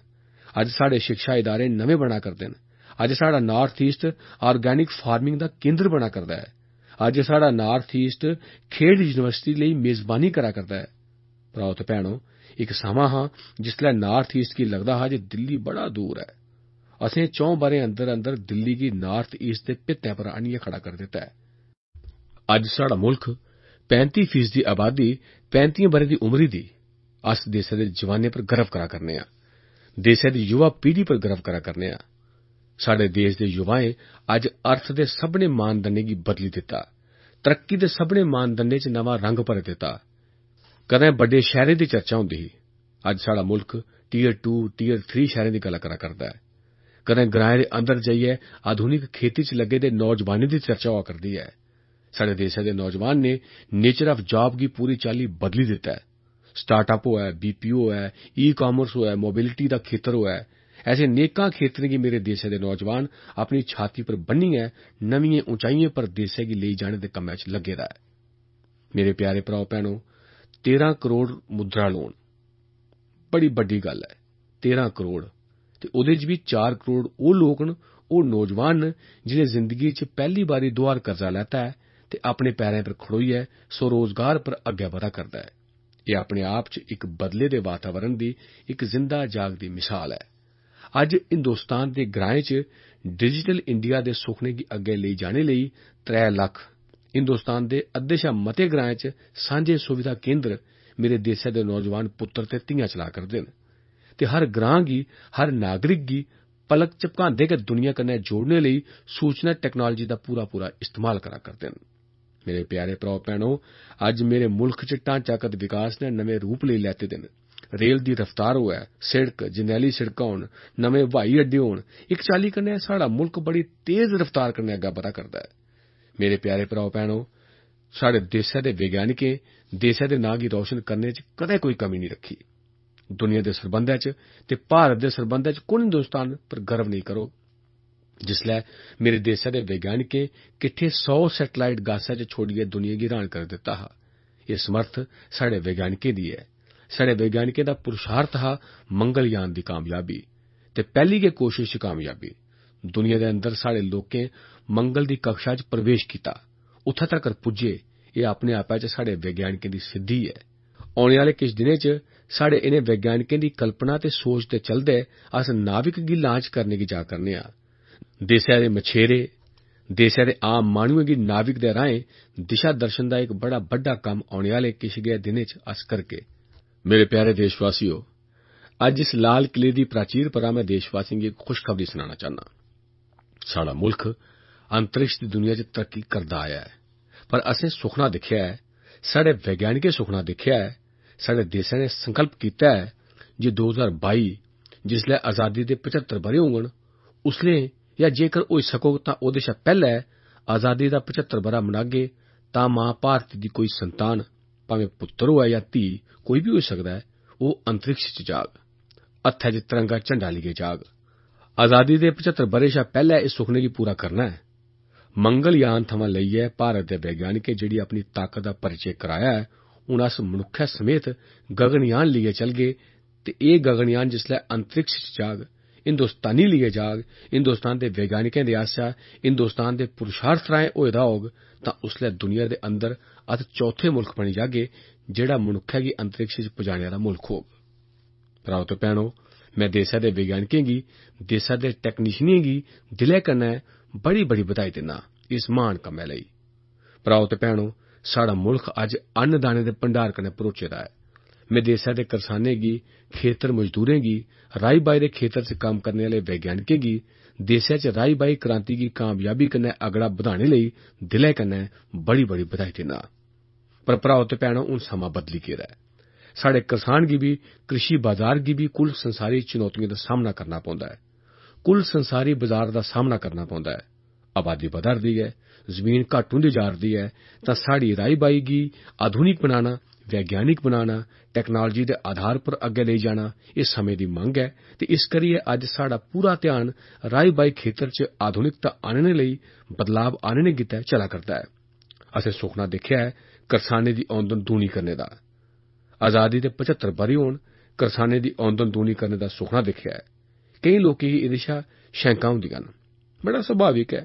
[SPEAKER 1] अज्ज साढ़े शिक्षा इदारे नमें बना करदे न। अज्ज साढ़ा नार्थ ईस्ट आर्गेनिक फार्मिंग दा केंद्र बना करदा ऐ। अज्ज साढ़ा नार्थ ईस्ट खेड यूनिवर्सिटी लेई मेजबानी करा करदा ऐ। भ्राओ ते भैनो, इक समां हा जिसलै नार्थ ईस्ट गी लगदा हा जे दिल्ली बड़ा दूर ऐ। असें 4 ब'रें अंदर अंदर दिल्ली गी नार्थ ईस्ट दे भित्तें पर आह्नियै खड़ा करी दित्ता ऐ। अज्ज साढ़ा मुल्ख 35% आबादी 35 ब'रें दी उमरी दी। अस देसै दे जवानें पर गर्व करा करने आं। देसै दी युवा पीढ़ी पर गर्व करा करने आं। साढ़े देश दे युवाएं अज्ज अर्थ दे सभनें मानदंडें गी बदली दित्ता। तरक्की दे सभनें मानदंडें च नवां रंग भरी दित्ता। कदें बड्डे शैह्रें दी चर्चा होंदी ही। अज्ज साढ़ा मुल्ख टीयर 2, टीयर 3 शैह्रें दी गल्ल करा करदा ऐ। कदें ग्राएं दे अंदर जाइयै आधुनिक खेती च लग्गे दे नौजवानें दी चर्चा होआ करदी ऐ। साढ़े देसै दे नौजवान ने नेचर ऑफ जॉब गी पूरी चाल्ली बदली दित्ता ऐ। स्टार्टअप होऐ, बीपीओ होऐ, ई कामर्स होऐ, मोबिलिटी दा खेतर होऐ, ऐसे नेकां खेतरें गी मेरे देसै दे नौजवान अपनी छाती पर बन्नियै नमियें ऊंचाइयें पर देसै गी लेई जाने दे कम्मै च लग्गे दा ऐ। मेरे प्यारे भ्राओ भैनो, 13 करोड़ मुद्रा लोन बड़ी बड्डी गल्ल ऐ। 13 करोड़ ते ओह्दे च बी 4 करोड़ ओह् लोक न, ओह् नौजवान न जिनें जिंदगी च पैह्ली बारी दोहार कर्जा लैता ऐ ते अपने पैरें पर खड़ोइयै स्वरोजगार पर अग्गै बधा करदा ऐ। एह् अपने आप च इक बदले दे वातावरण दी इक जिंदा जागदी मिसाल ऐ। अज्ज हिंदुस्तान दे ग्राएं च डिजिटल इंडिया दे सुखने गी अग्गै लेई जाने लेई 3 लक्ख, हिंदुस्तान दे अद्धे शा मते ग्राएं च सांझे सुविधा केंद्र मेरे देसै दे नौजवान पुत्तर ते धियां चला करदे न ते हर ग्रां गी, हर नागरिक गी पलक झपकांदे गै दुनिया कन्नै जोड़ने लेई सूचना टेक्नोलाजी दा पूरा इस्तेमाल करा करदे न। मेरे प्यारे भ्राओ भैनो, अज्ज मेरे मुल्ख च ढांचागत विकास ने नमें रूप लेई लैते दे न। रेल दी रफ्तार होऐ, सिड़क, जरनैली सिड़कां होन, नमें हवाई अड्डे होन, इक चाल्ली कन्नै साढ़ा मुल्क बड़ी तेज रफ्तार कन्नै अग्गै बधा करदा ऐ। मेरे प्यारे भ्राओ भैनो, साढ़े देसै दे वैज्ञानिकें देसै दे नां गी रोशन करने च कदें कोई कमी नहीं रखी। दुनिया दे सरबंधै च ते भारत दे सरबंधै च कु'न हिंदुस्तान पर गर्व नेईं करोग? जिसलै मेरे देसै दे वैज्ञानिकें किट्ठे 100 सैटेलाइट गासै च छोड़ियै दुनिया गी हैरान करी दित्ता हा। एह् समर्थ साढ़े वैज्ञानिकें दी ऐ। साढ़े वैज्ञानिकें दा पुरुषार्थ हा मंगलयान दी कामयाबी ते पैह्ली गै कोशिश च कामयाबी। दुनिया दे अंदर साढ़े लोकें मंगल दी कक्षा च प्रवेश कीता, उत्थै तक्कर पुज्जे। एह् अपने आपै च साढ़े वैज्ञानिकें दी सिद्धि ऐ। औने आह्ले किश दिनें च साढ़े इनें वैज्ञानिकें दी कल्पना ते सोच दे चलदे अस नाविक गी लांच करने गी जा करने आं। देसै दे मछेरे, देसै दे आम माह्नुएं गी नाविक दे राहें दिशा दर्शन दा इक बड़ा बड्डा कम्म औने आह्ले किश गै दिनें च अस करगे। मेरे प्यारे देशवासियो, अज्ज इस लाल किले दी प्राचीर परा मैं देशवासियों गी इक खुशखबरी सनाना चाह्न्नां। साढ़ा मुल्ख अंतरिक्ष दी दुनिया च तरक्की करदा आया ऐ, पर असें सुखना दिक्खेआ ऐ, साढ़े वैज्ञानिकें सुखना दिक्खेआ ऐ, साढ़े देसै ने संकल्प कीता ऐ जे 2022 जिसलै आजादी दे 75 ब'रे होङन, उसलै या जेकर होई सकोग तां ओह्दे शा पैह्ले आजादी दा 75 ब'रा मनागे तां मां भारती दी कोई संतान, भाਵੇਂ पुत्तर होऐ या धी, कोई बी होई सकदा ऐ, ओह् अंतरिक्ष च जाग, हत्थै च तिरंगा झंडा लेइयै जाग। आजादी दे 75 ब'रे शा पैह्ले इस सुखने गी पूरा करना ऐ। मंगलयान थमां लेइयै भारत दे वैज्ञानिकें जेह्ड़ी अपनी ताकत दा परिचय कराया ऐ, हून अस मनुक्खै समेत गगनयान लेइयै चलगे ते एह् गगनयान जिसलै अंतरिक्ष च जाग, हिंदुस्तानी लेइयै जाग, हिंदुस्तान दे वैज्ञानिकें दे आसेआ हिंदुस्तान दे पुरुषार्थ राहें होए दा होग, तां उसलै दुनिया दे अंदर अस चौथे मुल्ख बनी जागे जेह्ड़ा मनुक्खै गी अंतरिक्ष च पजाने आह्ला मुल्ख होग। भ्राओ ते भैनो, मैं देसै दे वैज्ञानिकें गी, देसै दे टैक्नीशियनें गी दिलै कन्नै बड़ी बधाई दिन्ना। इस महान कम्मै लेई। भराओ ते भैणो, साढ़ा मुल्ख अज्ज अन्नदाने दे भंडार कन्नै भरोचे दा ऐ। में देसै दे करसानें गी, खेतर मजदूरें गी, राई बाई दे खेतर च कम्म करने आह्ले वैज्ञानिकें गी देसै च राई बाई क्रांति गी कामयाबी कन्नै अगड़ा बधाने लेई दिलै कन्नै बड़ी बड़ी बधाई दिन्ना। पर भराओ ते भैणो, हून समां बदली गेदा ऐ। साढ़े करसान गी भी, कृषि बाजार गी भी कुल संसारी चुनौतियें दा सामना करना पौंदा ऐ। कुल संसारी बाजार दा सामना करना पौंदा ऐ। आबादी बधा'रदी ऐ, जमीन घट्ट होंदी जा'रदी ऐ, तां साढ़ी राई बाई गी आधुनिक बनाना, वैज्ञानिक बनाना, टैक्नोलॉजी दे आधार पर अग्गै लेई जाना, एह् समें दी मंग ऐ ते इस करियै अज्ज साढ़ा पूरा ध्यान राई बाई खेतर च आधुनिकता आह्नने लेई, बदलाव आह्नने गित्तै चला करदा ऐ। असें सुखना दिक्खेआ ऐ करसानें दी औंदन दूनी करने दा। आजादी दे 75 ब'रे होन, करसानें दी औंदन दूनी करने दा सुखना दिक्खेआ ऐ। केईं लोकें गी एह्दे शा शैंकां होंदियां न। बड़ा सुभाविक ऐ।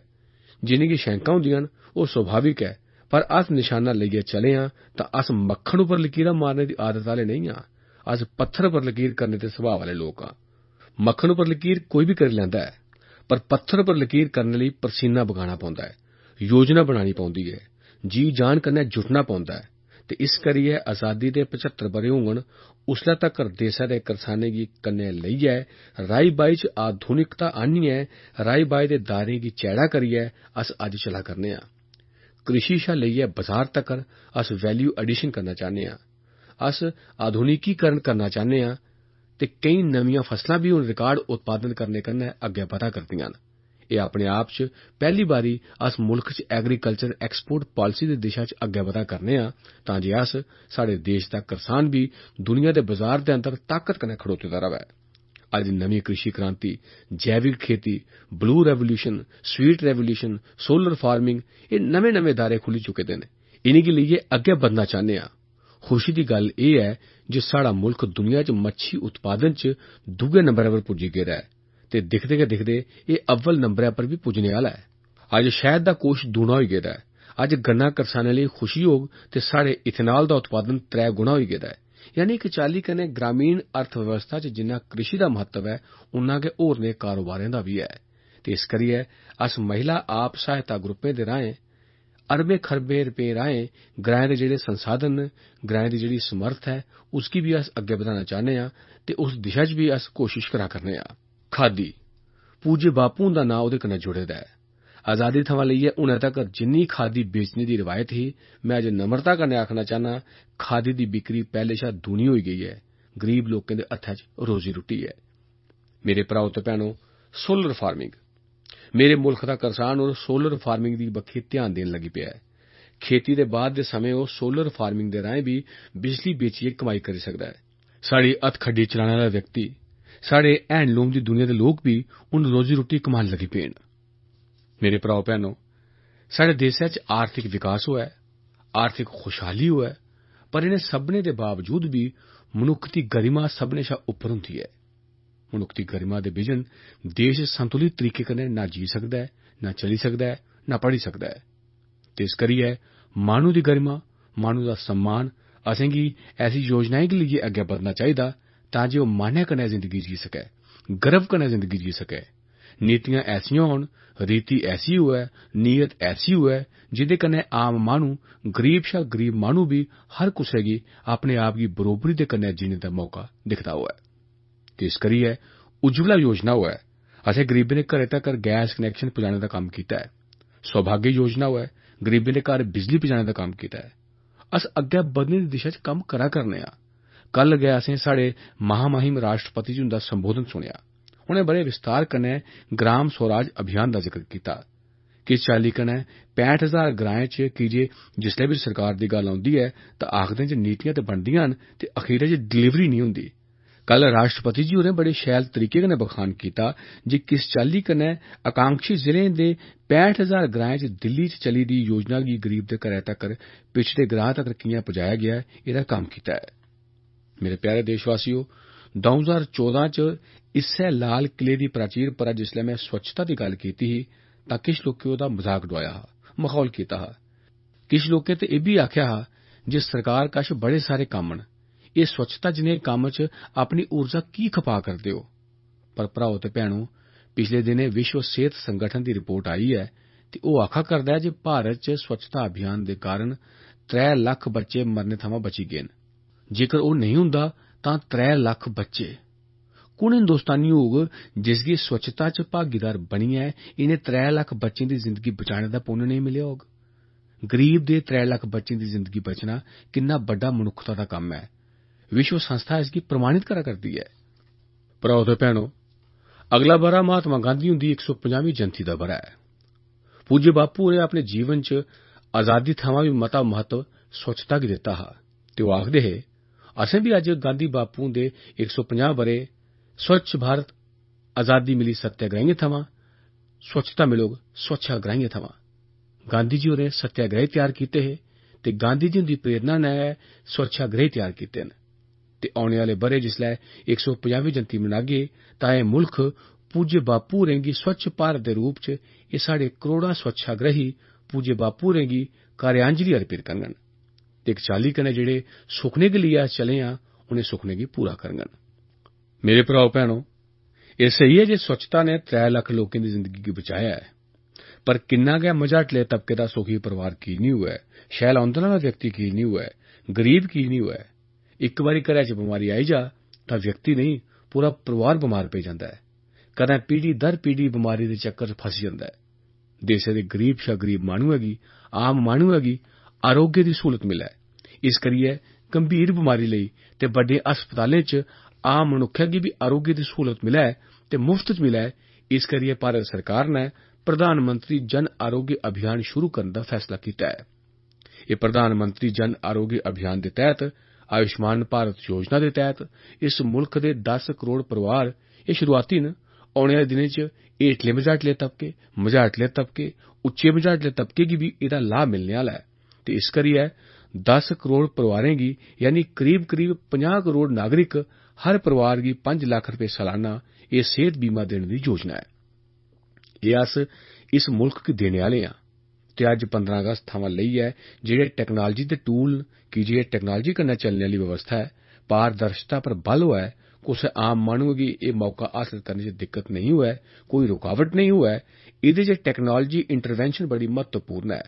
[SPEAKER 1] जिनेंगी शैंकां होंदियां न, ओह् स्वाभाविक ऐ। पर अस निशाना लेइयै चले आं तां अस मक्खन उप्पर लकीरां मारने दी आदत आह्ले नेईं आं। अस पत्थर पर लकीर करने दे सुभाऽ आह्ले लोक आं। मक्खन उप्पर लकीर कोई भी करी लैंदा ऐ, पर पत्थर पर लकीर करने लेई परसीना बगाना पौंदा ऐ, योजना बनानी पौंदी ऐ, जी जान कन्नै जुटना पौंदा ऐ। ते इस करियै आजादी दे 75 ब'रे होङन, उसलै तक्कर देसै दे करसानें गी कन्नै लेइयै राई बाई च आधुनिकता आह्नियै राई बाई दे दायरें गी चैड़ा करियै अस अज्ज चला करने आं। कृषि शा लेइयै बाजार तक्कर अस वैल्यू एडिशन करना चाह्न्ने आं। अस आधुनिकीकरण करना चाह्न्ने आं ते केईं नमियां फसलां भी हून रिकार्ड उत्पादन करने कन्नै अग्गै बधा करदियां न। एह् अपने आप च पैह्ली बारी अस मुल्ख च एग्रीकल्चर एक्सपोर्ट पॉलिसी दी दिशा च अग्गै बधा करने आं, तां जे अस, साढ़े देश दा करसान भी दुनिया दे बाजार दे अंदर ताकत कन्नै खड़ोते दा र'वै। अज्ज नमीं कृषि क्रांति, जैविक खेती, blue revolution, sweet revolution, solar farming, एह् नमें नमें दायरे खुल्ली चुके दे न। इनेंगी लेइयै अग्गै बधना चाह्न्ने आं। खुशी दी गल्ल एह् ऐ जे साढ़ा मुल्ख दुनिया च मच्छी उत्पादन च दूए नंबरै पर पुज्जी गेदा ऐ ते दिखदे गै दिखदे एह् अव्वल नंबरै पर बी पुज्जने आह्ला ऐ। अज्ज शैद दा कोश दूना होई गेदा ऐ। अज्ज गन्ना करसानें लेई खुशी होग ते साढ़े इथेनॉल दा उत्पादन 3 गुणा होई गेदा ऐ। यानी इक चाल्ली कन्नै ग्रामीण अर्थव्यवस्था च जिन्ना कृषि दा महत्व ऐ, उन्ना गै होरनें कारोबारें दा बी ऐ। ते इस करियै अस महिला आप सहायता ग्रुपें दे राहें, अरबें खरबें रपें राहें ग्राएं दे जेह्ड़े संसाधन न, ग्राएं दी जेह्ड़ी समर्थ ऐ, उसगी भी अस अग्गै बधाना चाह्न्ने आं ते उस दिशा च भी अस कोशिश करा करने आं। खादी, पूज्य बापू हुंदा नां ओह्दे कन्नै जुड़े दा ऐ। आजादी थमां लेइयै हुनै तक्कर जिन्नी खादी बेचने दी रिवायत ही, मैं अज्ज नम्रता कन्नै आखना चाह्न्नां, खादी दी बिक्री पैह्ले शा दूनी होई गेई ऐ। गरीब लोकें दे हत्थै च रोजी रुट्टी ऐ। मेरे भ्राओ ते भैणो, सोलर फार्मिंग, मेरे मुल्ख दा करसान और सोलर फार्मिंग दी बक्खी ध्यान देन लगी पेआ ऐ। खेती दे बाद दे समें ओह् सोलर फार्मिंग दे राहें भी बिजली बेचियै कमाई करी सकदा ऐ। साढ़ी हत्थखड्डी चलाने आह्ला व्यक्ति, साढ़े हैंडलूम दी दुनिया दे लोक भी हून रोजी रुट्टी कमान लगी पे न। मेरे भ्राओ भैणो, साढ़े देसै च आर्थिक विकास होऐ, आर्थिक खुशहाली होऐ, पर इनें सभनें दे बावजूद भी मनुक्ख दी गरिमा सभनें शा उप्पर होंदी ऐ। मनुक्ख दी गरिमा दे बिजन देश संतुलित तरीके कन्नै ना जी सकदा ऐ, ना चली सकदा ऐ, ना पढ़ी सकदा ऐ। ते इस करियै माह्नू दी गरिमा, माह्नू दा सम्मान, असेंगी ऐसी योजनाएं गी लेइयै अग्गै बधना चाहिदा तां जे ओह् मानै कन्नै जिंदगी जी सकै, गर्व कन्नै जिंदगी जी सकै। नीतियां ऐसियां होन, रीति ऐसी होऐ, नीयत ऐसी होऐ जिंदे कन्नै आम माह्नू, गरीब शा गरीब माह्नू भी हर कुसै गी अपने आप गी बरोबरी दे कन्नै जीने दा मौका दिखदा होऐ। ते इस करियै उज्जवला योजना होऐ, असें गरीबें दे घरें तक्कर गैस कनैक्शन पुजाने दा कम्म कीता ऐ। सौभाग्य योजना होऐ, गरीबें दे घर बिजली पुजाने दा कम्म कीता ऐ। अस अग्गै बधने दी दिशा च कम्म करा करने आं। कल गै असें साढ़े महामहिम राष्ट्रपति जी हुंदा संबोधन सुनेआ। उनें बड़े विस्तार कन्नै ग्राम स्वराज अभियान दा जिक्र कीता। किस चाल्ली कन्नै 65,000 ग्राएं च, कीजे जिसलै बी सरकार दी गल्ल औंदी ऐ तां आखदे च नीतियां ते बनदियां न ते अखीरै च डिलीवरी निं होंदी। कल राष्ट्रपति जी होरें बड़े शैल तरीके कन्नै बखान कीता जे किस चाल्ली कन्नै आकांक्षी जिलें दे 65,000 ग्राएं च दिल्ली च चली दी योजना गी गरीब दे घरै तक्कर, पिछड़े ग्रां तक्कर कियां पजाया गेआ, एह्दा कम्म कीता ऐ। मेरे प्यारे देशवासियो, 2014 च इस्सै लाल किले दी प्राचीर पर जिसलै मैं स्वच्छता दी गल्ल कीती ही तां किश लोकें ओह्दा मजाक डोआया हा, मखौल कीता हा। किश लोकें ते एह् बी आखेआ हा जे सरकार कश बड़े सारे कम्म न, एह् स्वच्छता जनेह् कम्म च अपनी ऊर्जा की खपा करदे हो। पर भ्राओ ते भैणो, पिछले दिनें विश्व सेहत संगठन दी रिपोर्ट आई ऐ
[SPEAKER 2] ते ओह आखा करदा ऐ जे भारत च स्वच्छता अभियान दे कारण 3 लक्ख बच्चे मरने थमां बची गे न। जेकर ओह नेईं हुंदा तां 3 लक्ख बच्चे कुण हिंदुस्तानी होग जिसगी स्वच्छता च भागीदार बनियै इनें 3 लक्ख बच्चें दी जिंदगी बचाने दा पुन्न नेईं मिलेआ होग। गरीब दे 3 लक्ख बच्चें दी जिंदगी बचना किन्ना बड्डा मनुक्खता दा कम्म ऐ। विश्व संस्था इसगी प्रमाणित करा करदी ऐ।
[SPEAKER 1] भ्राओ ते भैणो, अगला ब'रा महात्मा गांधी हुंदी 150वीं जयंती दा ब'रा ऐ। पूज्य बापू होरें अपने जीवन च आजादी थमां बी मता महत्व स्वच्छता गी दित्ता हा ते ओह आखदे हे, असें बी अज्ज गांधी बापू हुंदे 150 ब'रे स्वच्छ भारत आजादी मिली सत्याग्रहियें थमां, स्वच्छता मिलोग स्वच्छाग्रहियें थमां। गांधी जी होरें सत्याग्रह त्यार कीते हे ते गांधी जी हुंदी प्रेरणा नै स्वच्छाग्रह त्यार कीते न। ते औने आह्ले ब'रे जिसलै 150वीं जयंती मनागे तां एह् मुल्ख पूज्य बापू होरें गी स्वच्छ भारत दे रूप च एह् साढ़े करोड़ां स्वच्छाग्रही पूज्य बापू होरें गी कार्यांजलि अर्पित करङन ते इक चाल्ली कन्नै जेह्ड़े सुखने गी लेइयै अस चले आं उनें सुखने गी पूरा करङन। मेरे भ्राओ भैणो, एह् स्हेई ऐ जे स्वच्छता ने 3 लक्ख लोकें दी जिंदगी गी बचाया ऐ, पर किन्ना गै मझाटले तबके दा सुखी परिवार की निं होऐ, शैल औंदन आह्ला व्यक्ति की निं होऐ, गरीब की निं होऐ, इक बारी घरै च बमारी आई जा तां व्यक्ति नहीं पूरा परिवार बमार पेई जंदा ऐ। कदें पीढ़ी दर पीढ़ी बमारी दे चक्कर च फसी जंदा ऐ। देसै दे गरीब शा गरीब माह्नुऐ गी, आम माह्नुऐ गी आरोग्य दी स्हूलत मिलै। इस करियै गंभीर बमारी लेई ते बड्डे अस्पतालें च आम मनुक्खै गी बी आरोग्य दी स्हूलत मिलै ते मुफ्त च मिलै। इस करियै भारत सरकार ने प्रधानमंत्री जन आरोग्य अभियान शुरू करने दा फैसला कीता ऐ। एह् प्रधानमंत्री जन आरोग्य अभियान दे तैह्त आयुष्मान भारत योजना दे तैह्त इस मुल्ख दे 10 करोड़ परिवार एह् शुरुआती न। औने आह्ले दिनें च हेठले मझाटले तबके, उच्चे मझाटले तबके गी बी एह्दा लाभ मिलने आह्ला ऐ ते इस करियै 10 करोड़ परिवारें गी यानी करीब करीब 50 करोड़ नागरिक हर परिवार गी 5 लक्ख रपे सालाना एह् सेहत बीमा देने दी योजना ऐ। एह् अस इस मुल्ख गी देने आह्ले आं ते अज्ज 15 अगस्त थमां लेइयै जेह्ड़े टेक्नोलॉजी दे टूल न, की जे टेक्नोलॉजी कन्नै चलने आह्ली व्यवस्था ऐ, पारदर्शिता पर बल होऐ, कुसै आम माह्नुए गी एह् मौका हासल करने च दिक्कत नहीं होऐ, कोई रुकावट नहीं होऐ, एह्दे च टेक्नोलॉजी इंटरवेंशन बड़ी महत्वपूर्ण ऐ।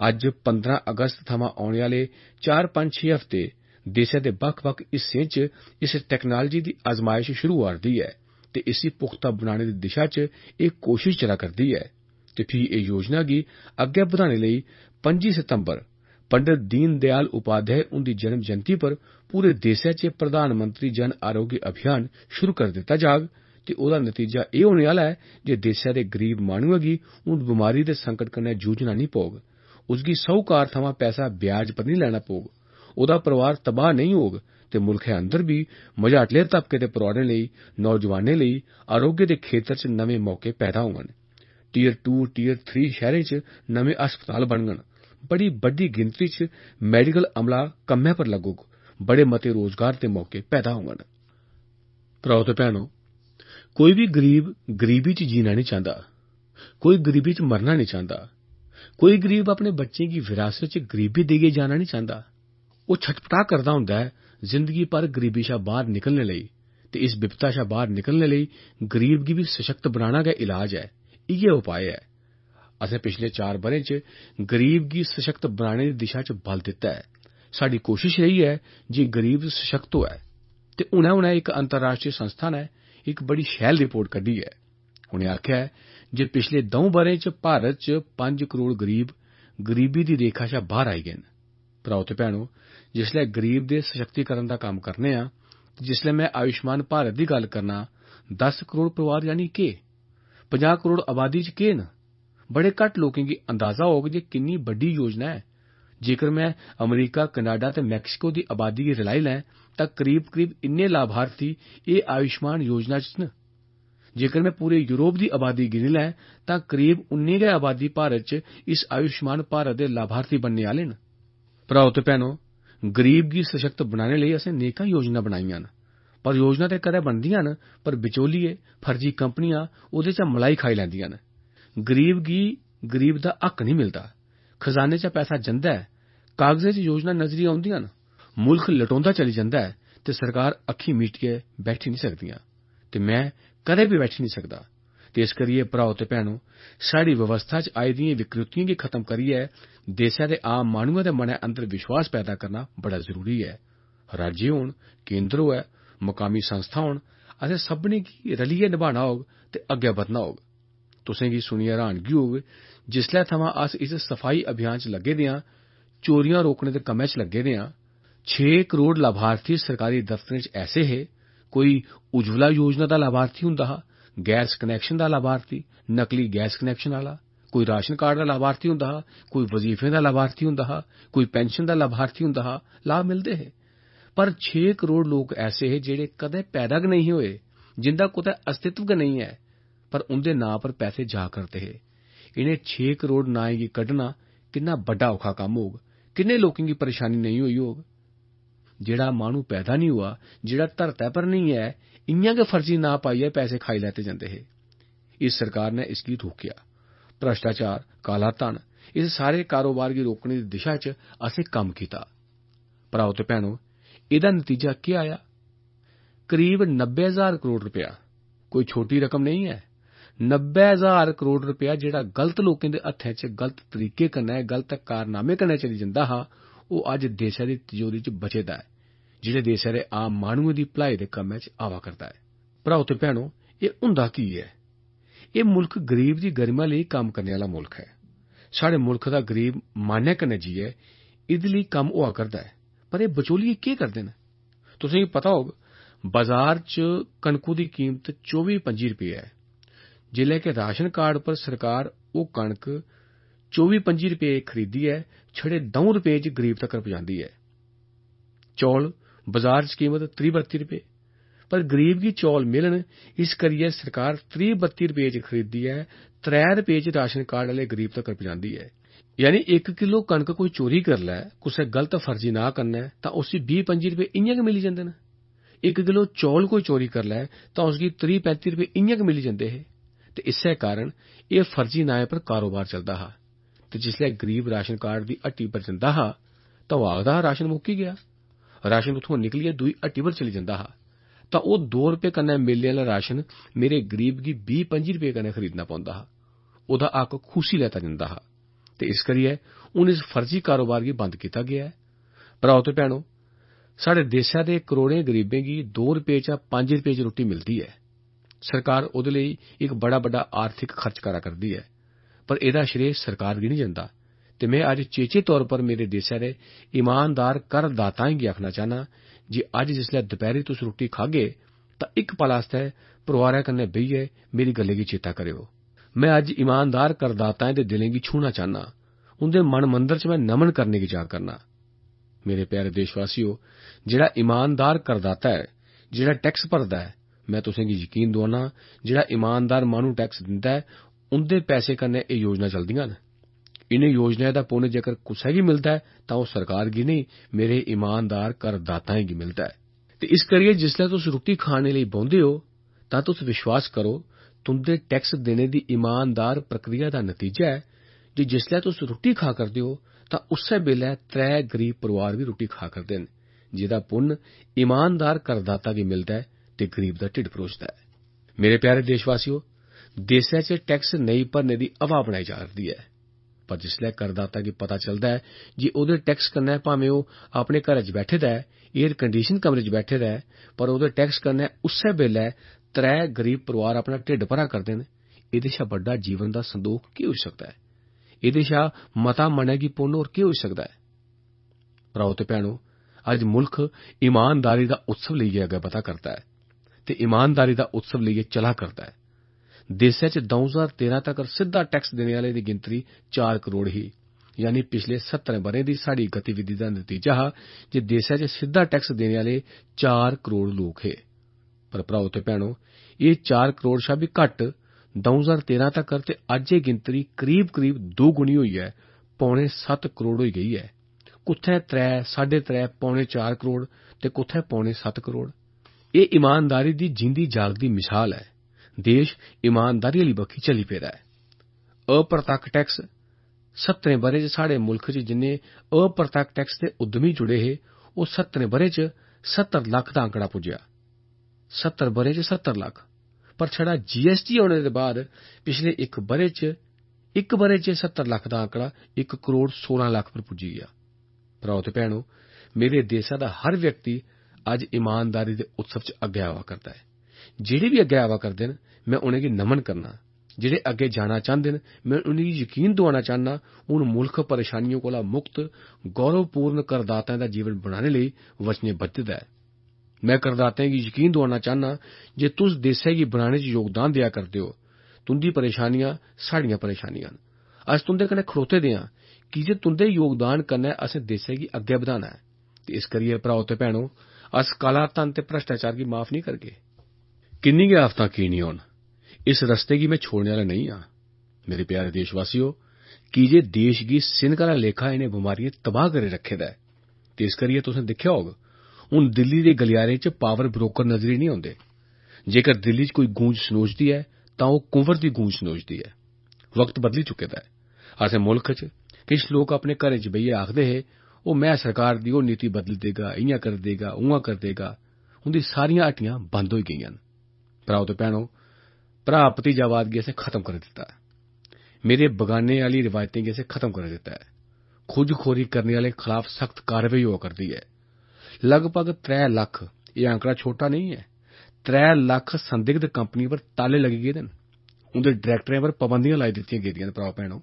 [SPEAKER 1] अज्ज 15 अगस्त थमां औने आह्ले 4-5-6 हफ्ते देसै दे बक्ख-बक्ख हिस्सें च इस टेक्नोलॉजी दी आजमाइश शुरू होआ'रदी ऐ ते इसी पुख्ता बनाने दी दिशा च एह् कोशिश चला करदी ऐ ते फ्ही एह् योजना गी अग्गै बधाने लेई 25 सितंबर पंडित दीन दयाल उपाध्याय उंदी जन्म जयंती पर पूरे देसै च प्रधानमंत्री जन आरोग्य अभियान शुरू करी दित्ता जाग ते ओह्दा नतीजा एह् होने आह्ला ऐ जे देसै दे गरीब माह्नुऐ गी हून बमारी दे संकट कन्नै जूझना निं पौग। उसगी साहूकार थमां पैसा ब्याज पर निं लैना पौग। ओह्दा परिवार तबाह नहीं होग ते मुल्खै अंदर बी मझाटले तबके दे परिवारें लेई, नौजवानें लेई आरोग्य दे खेतर च नमें मौके पैदा होङन। टीयर 2, टीयर 3 शैह्रें च नमें अस्पताल बनङन। बड़ी बड्डी गिनतरी च मैडिकल अमला कम्मै पर लगोग। बड़े मते रोजगार दे मौके पैदा होङन। भ्राओ ते भैणो, कोई बी गरीब गरीबी च जीना नहीं चांह्दा, कोई गरीबी च मरना नहीं चांह्दा, कोई गरीब अपने बच्चें गी विरासत च गरीबी देइयै जाना नहीं चांह्दा। ओह् छटपटा करदा हुंदा ऐ जिंदगी भर गरीबी शा बाहर निकलने लेई ते इस विपता शा बाहर निकलने लेई गरीब गी बी सशक्त बनाना गै इलाज ऐ, इ'यै उपाय ऐ। असें पिछले 4 ब'रें च गरीब गी सशक्त बनाने दी दिशा च बल दित्ता ऐ। साडी कोशिश रेही ऐ जे गरीब सशक्त होऐ ते हुनै इक अंतर्राश्ट्री संस्था ने इक बड़ी शैल रिपोर्ट कड्ढी ऐ। उ'नें आखेआ ऐ जे पिछले 2 ब'रें च भारत च 5 करोड़ गरीब गरीबी दी रेखा शा बाहर आई गए न। भ्राओ ते भैणो, जिसलै गरीब दे सशक्तिकरण दा कम्म करने आं ते जिसलै मैं आयुष्मान भारत दी गल्ल करना, 10 करोड़ परिवार यानी केह्? 50 करोड़ आबादी च केह् न? बड़े घट्ट लोकें गी अंदाजा होग जे किन्नी बड्डी योजना ऐ। जेकर मैं अमरीका, कनाडा ते मैक्सिको दी आबादी गी रलाई लैं तां करीब इन्ने लाभार्थी एह् आयुष्मान योजना च न। जेकर मैं पूरे यूरोप दी आबादी गिनी लैं तां करीब उन्नी गै आबादी भारत च इस आयुष्मान भारत दे लाभार्थी बनने आह्ले न। भ्राओ ते भैणो, गरीब गी सशक्त बनाने लेई असें नेकां योजना बनाइयां न, पर योजना ते कदें बनदियां न पर बिचौलिए, फर्जी कंपनियां ओह्दे चा मलाई खाई लैंदियां न। गरीब गी गरीब दा हक नहीं मिलदा। खजाने चा पैसा जंदा ऐ, कागज़ें च योजना नजरी औंदियां न, मुल्ख लटोंदा चली जंदा ऐ ते सरकार अक्खीं मीटियै बैठी नहीं सकदियां ते मैं कदें भी बैठी नहीं सकदा।
[SPEAKER 2] ते इस करियै भ्राओ ते भैनो, साढ़ी व्यवस्था च आई दिएं विकृतियों गी खत्म करियै देसै दे आम माह्नुएं दे मनै अंदर विश्वास पैदा करना बड़ा जरूरी ऐ। राज्य होन, केंद्र होऐ, मकामी संस्था होन, असें सभनें गी रलियै निभाना होग ते अग्गै बधना होग। तुसें गी सुनियै हैरानगी होग, जिसलै थमां अस इस सफाई अभियान च लग्गे दे आं, चोरियां रोकने दे कम्मै च लग्गे दे आं, 6 करोड़ लाभार्थी सरकारी दफ्तरें च ऐसे हे। कोई उज्जवला योजना दा लाभार्थी हुंदा हा, गैस कनैक्शन दा लाभार्थी, नकली गैस कनैक्शन आला, कोई राशन कार्ड दा लाभार्थी हुंदा हा, कोई वजीफे दा लाभार्थी हुंदा हा, कोई पेंशन दा लाभार्थी हुंदा हा। लाभ मिलदे हे, पर 6 करोड़ लोक ऐसे हे जेह्ड़े कदें पैदा गै नहीं होए, जिंदा कुतै अस्तित्व गै नहीं ऐ, पर उंदे नां पर पैसे जा करदे हे। इनें 6 करोड़ नाएं गी कड्ढना किन्ना बड्डा औखा कम्म होग, किन्ने लोकें गी परेशानी नहीं होई होग। जेड़ा माह्नू पैदा नहीं हुआ, जेड़ा धरतै पर नहीं ऐ, इयां गै फर्जी नां पाइयै पैसे खाई लैते जंदे हे। इस सरकार ने इसगी रोकेआ। भ्रष्टाचार, काला धन, इस सारे कारोबार गी रोकने दी दिशा च असें कम्म कीता। भ्राओ ते भैनो, एह्दा नतीजा केह् आया? करीब 90,000 करोड़ रपेआ। कोई छोटी रकम नहीं ऐ। 90,000 करोड़ रपेआ जेड़ा गलत लोकें दे हत्थें च गलत तरीके कन्नै, गलत कारनामे कन्नै चली जंदा हा, ओह् अज्ज देसै दी तिजोरी च बचे दा ऐ, जेह्ड़े देसै दे आम माह्नुएं दी भलाई दे कम्मै च आवा करदा ऐ। भ्राओ ते भैनो, एह् हुंदा की ऐ? एह् मुल्ख गरीब दी गरिमा लेई कम्म करने आह्ला मुल्ख ऐ। साढ़े मुल्ख दा गरीब मान्नै कन्नै जियै एह्दे लेई कम्म होआ करदा ऐ, पर एह् बचौलिये केह् करदे न? तुसें गी पता होग, बाजार च कनकू दी कीमत 24-25 रपेऽ ऐ, जेल्लै कि राशन कार्ड पर सरकार ओह् कनक 24-25 रपेऽ खरीदियै छड़े 2 रपेऽ च गरीब तक्कर पजांदी ऐ। चौल बाजार च कीमत 30-32 रपेऽ, पर गरीब गी चौल मिलन, इस करियै सरकार 30-32 रपेऽ च खरीदियै 3 रपेऽ च राशन कार्ड आह्ले गरीब तक्कर पजांदी ऐ। यानी 1 किलो कनक कोई चोरी करी लै कुसै गलत फर्जी नां कन्नै, तां उसी 20-25 रपेऽ इयां गै मिली जंदे न। 1 किलो चौल कोई चोरी करी लै तां उसगी 30-35 रपेऽ इयां गै मिली जंदे हे। ते इस्सै कारण एह् फर्जी नाएं पर कारोबार चलदा हा। ते जिसलै गरीब राशन कार्ड दी हट्टी पर जंदा हा, तां ओह् आखदा हा राशन मुक्की गेआ। राशन उत्थुआं निकलियै दूई हट्टी पर चली जंदा हा, तां ओह् 2 रपेऽ कन्नै मिलने आह्ला राशन मेरे गरीब गी 20-25 रपेऽ कन्नै खरीदना पौंदा हा। ओह्दा हक खुस्सी लैता जंदा हा। ते इस करियै हून इस फर्जी कारोबार गी बंद कीता गेआ ऐ। भ्राओ ते भैनो, साढ़े देसै दे करोड़ें गरीबें गी 2 रपेऽ चा 5 रपेऽ च रुट्टी मिलदी ऐ। सरकार ओह्दे लेई इक बड़ा आर्थिक खर्च करा करदी ऐ, पर एह्दा श्रेय सरकार गी नहीं जंदा। ते मैं अज्ज चेचे तौर पर मेरे देसै दे ईमानदार करदाताएं गी आखना चाह्न्नां जे अज्ज जिसलै दपैह्री तुस रुट्टी खागे, तां इक पल आस्तै परोआरै कन्नै बेहियै मेरी गल्लै गी चेता करेओ। मैं अज्ज ईमानदार करदाताएं दे दिलें गी छूह्ना चाह्न्नां, उंदे मन मंदर च मैं नमन करने गी जा करना। मेरे प्यारे देशवासियो, जेड़ा ईमानदार करदाता ऐ, जेड़ा टैक्स भरदा ऐ, मैं तुसें गी यकीन दोआना, जेड़ा ईमानदार माह्नू टैक्स दिंदा ऐ, उंदे पैसे कन्नै एह् योजना चलदियां न। इनें योजनाएं दा पुन्न जेकर कुसै गी मिलदा ऐ, तां ओह् सरकार गी नहीं, मेरे ईमानदार करदाताएं गी मिलदा ऐ। ते इस करियै जिसलै तुस रुट्टी खाने लेई बौंह्दे हो, तां तुस विश्वास करो, तुंदे टैक्स देने दी ईमानदार प्रक्रिया दा नतीजा ऐ जे जिसलै तुस रुट्टी खा करदे हो, तां उस्सै बेल्लै 3 गरीब परोआर बी रुट्टी खा करदे न, जेह्दा पुन्न ईमानदार करदाता गी मिलदा ऐ ते गरीब दा ढिड्ड भरोचदा ऐ। मेरे प्यारे देशवासियो, देसै च टैक्स नेईं भरने दी हवा बनाई जा करदी ऐ, पर जिसलै करदाता गी पता चलदा ऐ जे ओह्दे टैक्स कन्नै भाਵੇਂ ओह् अपने घरै च बैठे दा ऐ, एयर कंडीशन कमरे च बैठे दा ऐ, पर ओह्दे टैक्स कन्नै उस्सै बेल्लै 3 गरीब परोआर अपना ढिड्ड भरा करदे न, एह्दे शा बड्डा जीवन दा संदोख केह् होई सकदा ऐ? एह्दे शा मता मनै गी पुन्न होर केह् होई सकदा ऐ? भ्राओ ते भैनो, अज्ज मुल्ख ईमानदारी दा उत्सव लेइयै अग्गै बधा करदा ऐ ते ईमानदारी दा उत्सव लेइयै चला करदा ऐ। देसै च 2013 तक्कर सिद्धा टैक्स देने आह्लें दी गिनतरी 4 करोड़ ही, यानी पिछले 70 ब'रें दी साढ़ी गतिविधि दा नतीजा हा जे देसै च सिद्धा टैक्स देने आह्ले 4 करोड़ लोक हे। पर भ्राओ ते भैनो, एह् 4 करोड़ शा बी घट्ट 2013 तक्कर ते अज्ज एह् गिनतरी करीब 2 गुनी होइयै 7.25 करोड़ होई गेई ऐ। कुत्थै 3, 3.5, 4 करोड़ ते कुत्थै 7.25 करोड़। एह् ईमानदारी दी जींदी जागदी मिसाल ऐ। देश ईमानदारी आह्ली बक्खी चली पेदा ऐ। अप्रत्यक्ष टैक्स 70 ब'रें च साढ़े मुल्ख च जिन्ने अप्रत्यक्ष टैक्स दे उद्यमी जुड़े हे, ओह् 70 ब'रें च 70 लक्ख दा आंकड़ा पुज्जेआ। 70 ब'रें च 70 लक्ख। पर छड़ा जीएसटी होने दे बाद पिछले इक ब'रे च 70 लक्ख दा आंकड़ा 1 करोड़ 16 लक्ख पर पुज्जी गया। भ्राओ ते भैणो, मेरे देसा दा हर व्यक्ति अज्ज ईमानदारी दे उत्सव च अग्गै आवा करदा है। जेह्ड़े बी अग्गै आवा करदे न, मैं उनेंगी नमन करना। जेह्ड़े अग्गै जाना चांह्दे न, मैं उनेंगी यकीन दोआना चाह्न्ना, हून मुल्ख परेशानियों कोला मुक्त गौरवपूर्ण करदाताएं दा जीवन बनाने लेई वचनेबद्ध ऐ। मैं करदाताएं गी यकीन दोआना चाह्न्ना जे तुस देसै गी बनाने च योगदान देआ करदे हो। तुंदी परेशानियां साढ़ियां परेशानियां न। अस तुंदे कन्नै खड़ोते दे आं की जे तुंदे योगदान कन्नै असें देसै गी अग्गै बधाना ऐ। ते इस करियै भ्राओ ते भैणो, अस काला धन ते भ्रष्टाचार गी माफ नहीं करगे। किन्नी गै आफतां की निं होन, इस रस्ते गी मैं छोड़ने आह्ला नहीं आं। मेरे प्यारे देशवासियो, की जे देश गी सिनक आह्ला लेखा इनें बमारियें तबाह करी रक्खे दा ऐ। ते इस करियै तुसें दिक्खेआ होग, हून दिल्ली दे गलियारें च पावर ब्रोकर नजरी नहीं औंदे। जेकर दिल्ली च कोई गूंज सनोचदी ऐ तां ओह् कुंवर दी गूंज सनोचदी ऐ। वक्त बदली चुके दा ऐ। असें मुल्ख च किश लोक अपने घरें च बेहियै आखदे हे, ओह् मैं सरकार दी ओह् नीति बदली देगा, इ'यां कर देगा, उ'आं कर देगा। उंदी सारियां हट्टियां बंद होई गेइयां न। भ्राओ ते भैणो, भ्रा भतीजावाद गी असें खत्म करी दित्ता ऐ। मेरे बगाने आह्ली रिवायतें गी असें खत्म करी दित्ता ऐ। खुजखोरी करने आह्लें खलाफ सख्त कारवाई होआ करदी ऐ। लगभग 3 लक्ख, एह् आंकड़ा छोटा नहीं ऐ, 3 लक्ख संदिग्ध कंपनियें पर ताले लगी गेदे न। उंदे डायरैक्टरें पर पाबंदियां लाई दित्तियां गेदियां न। भ्राओ भैणो,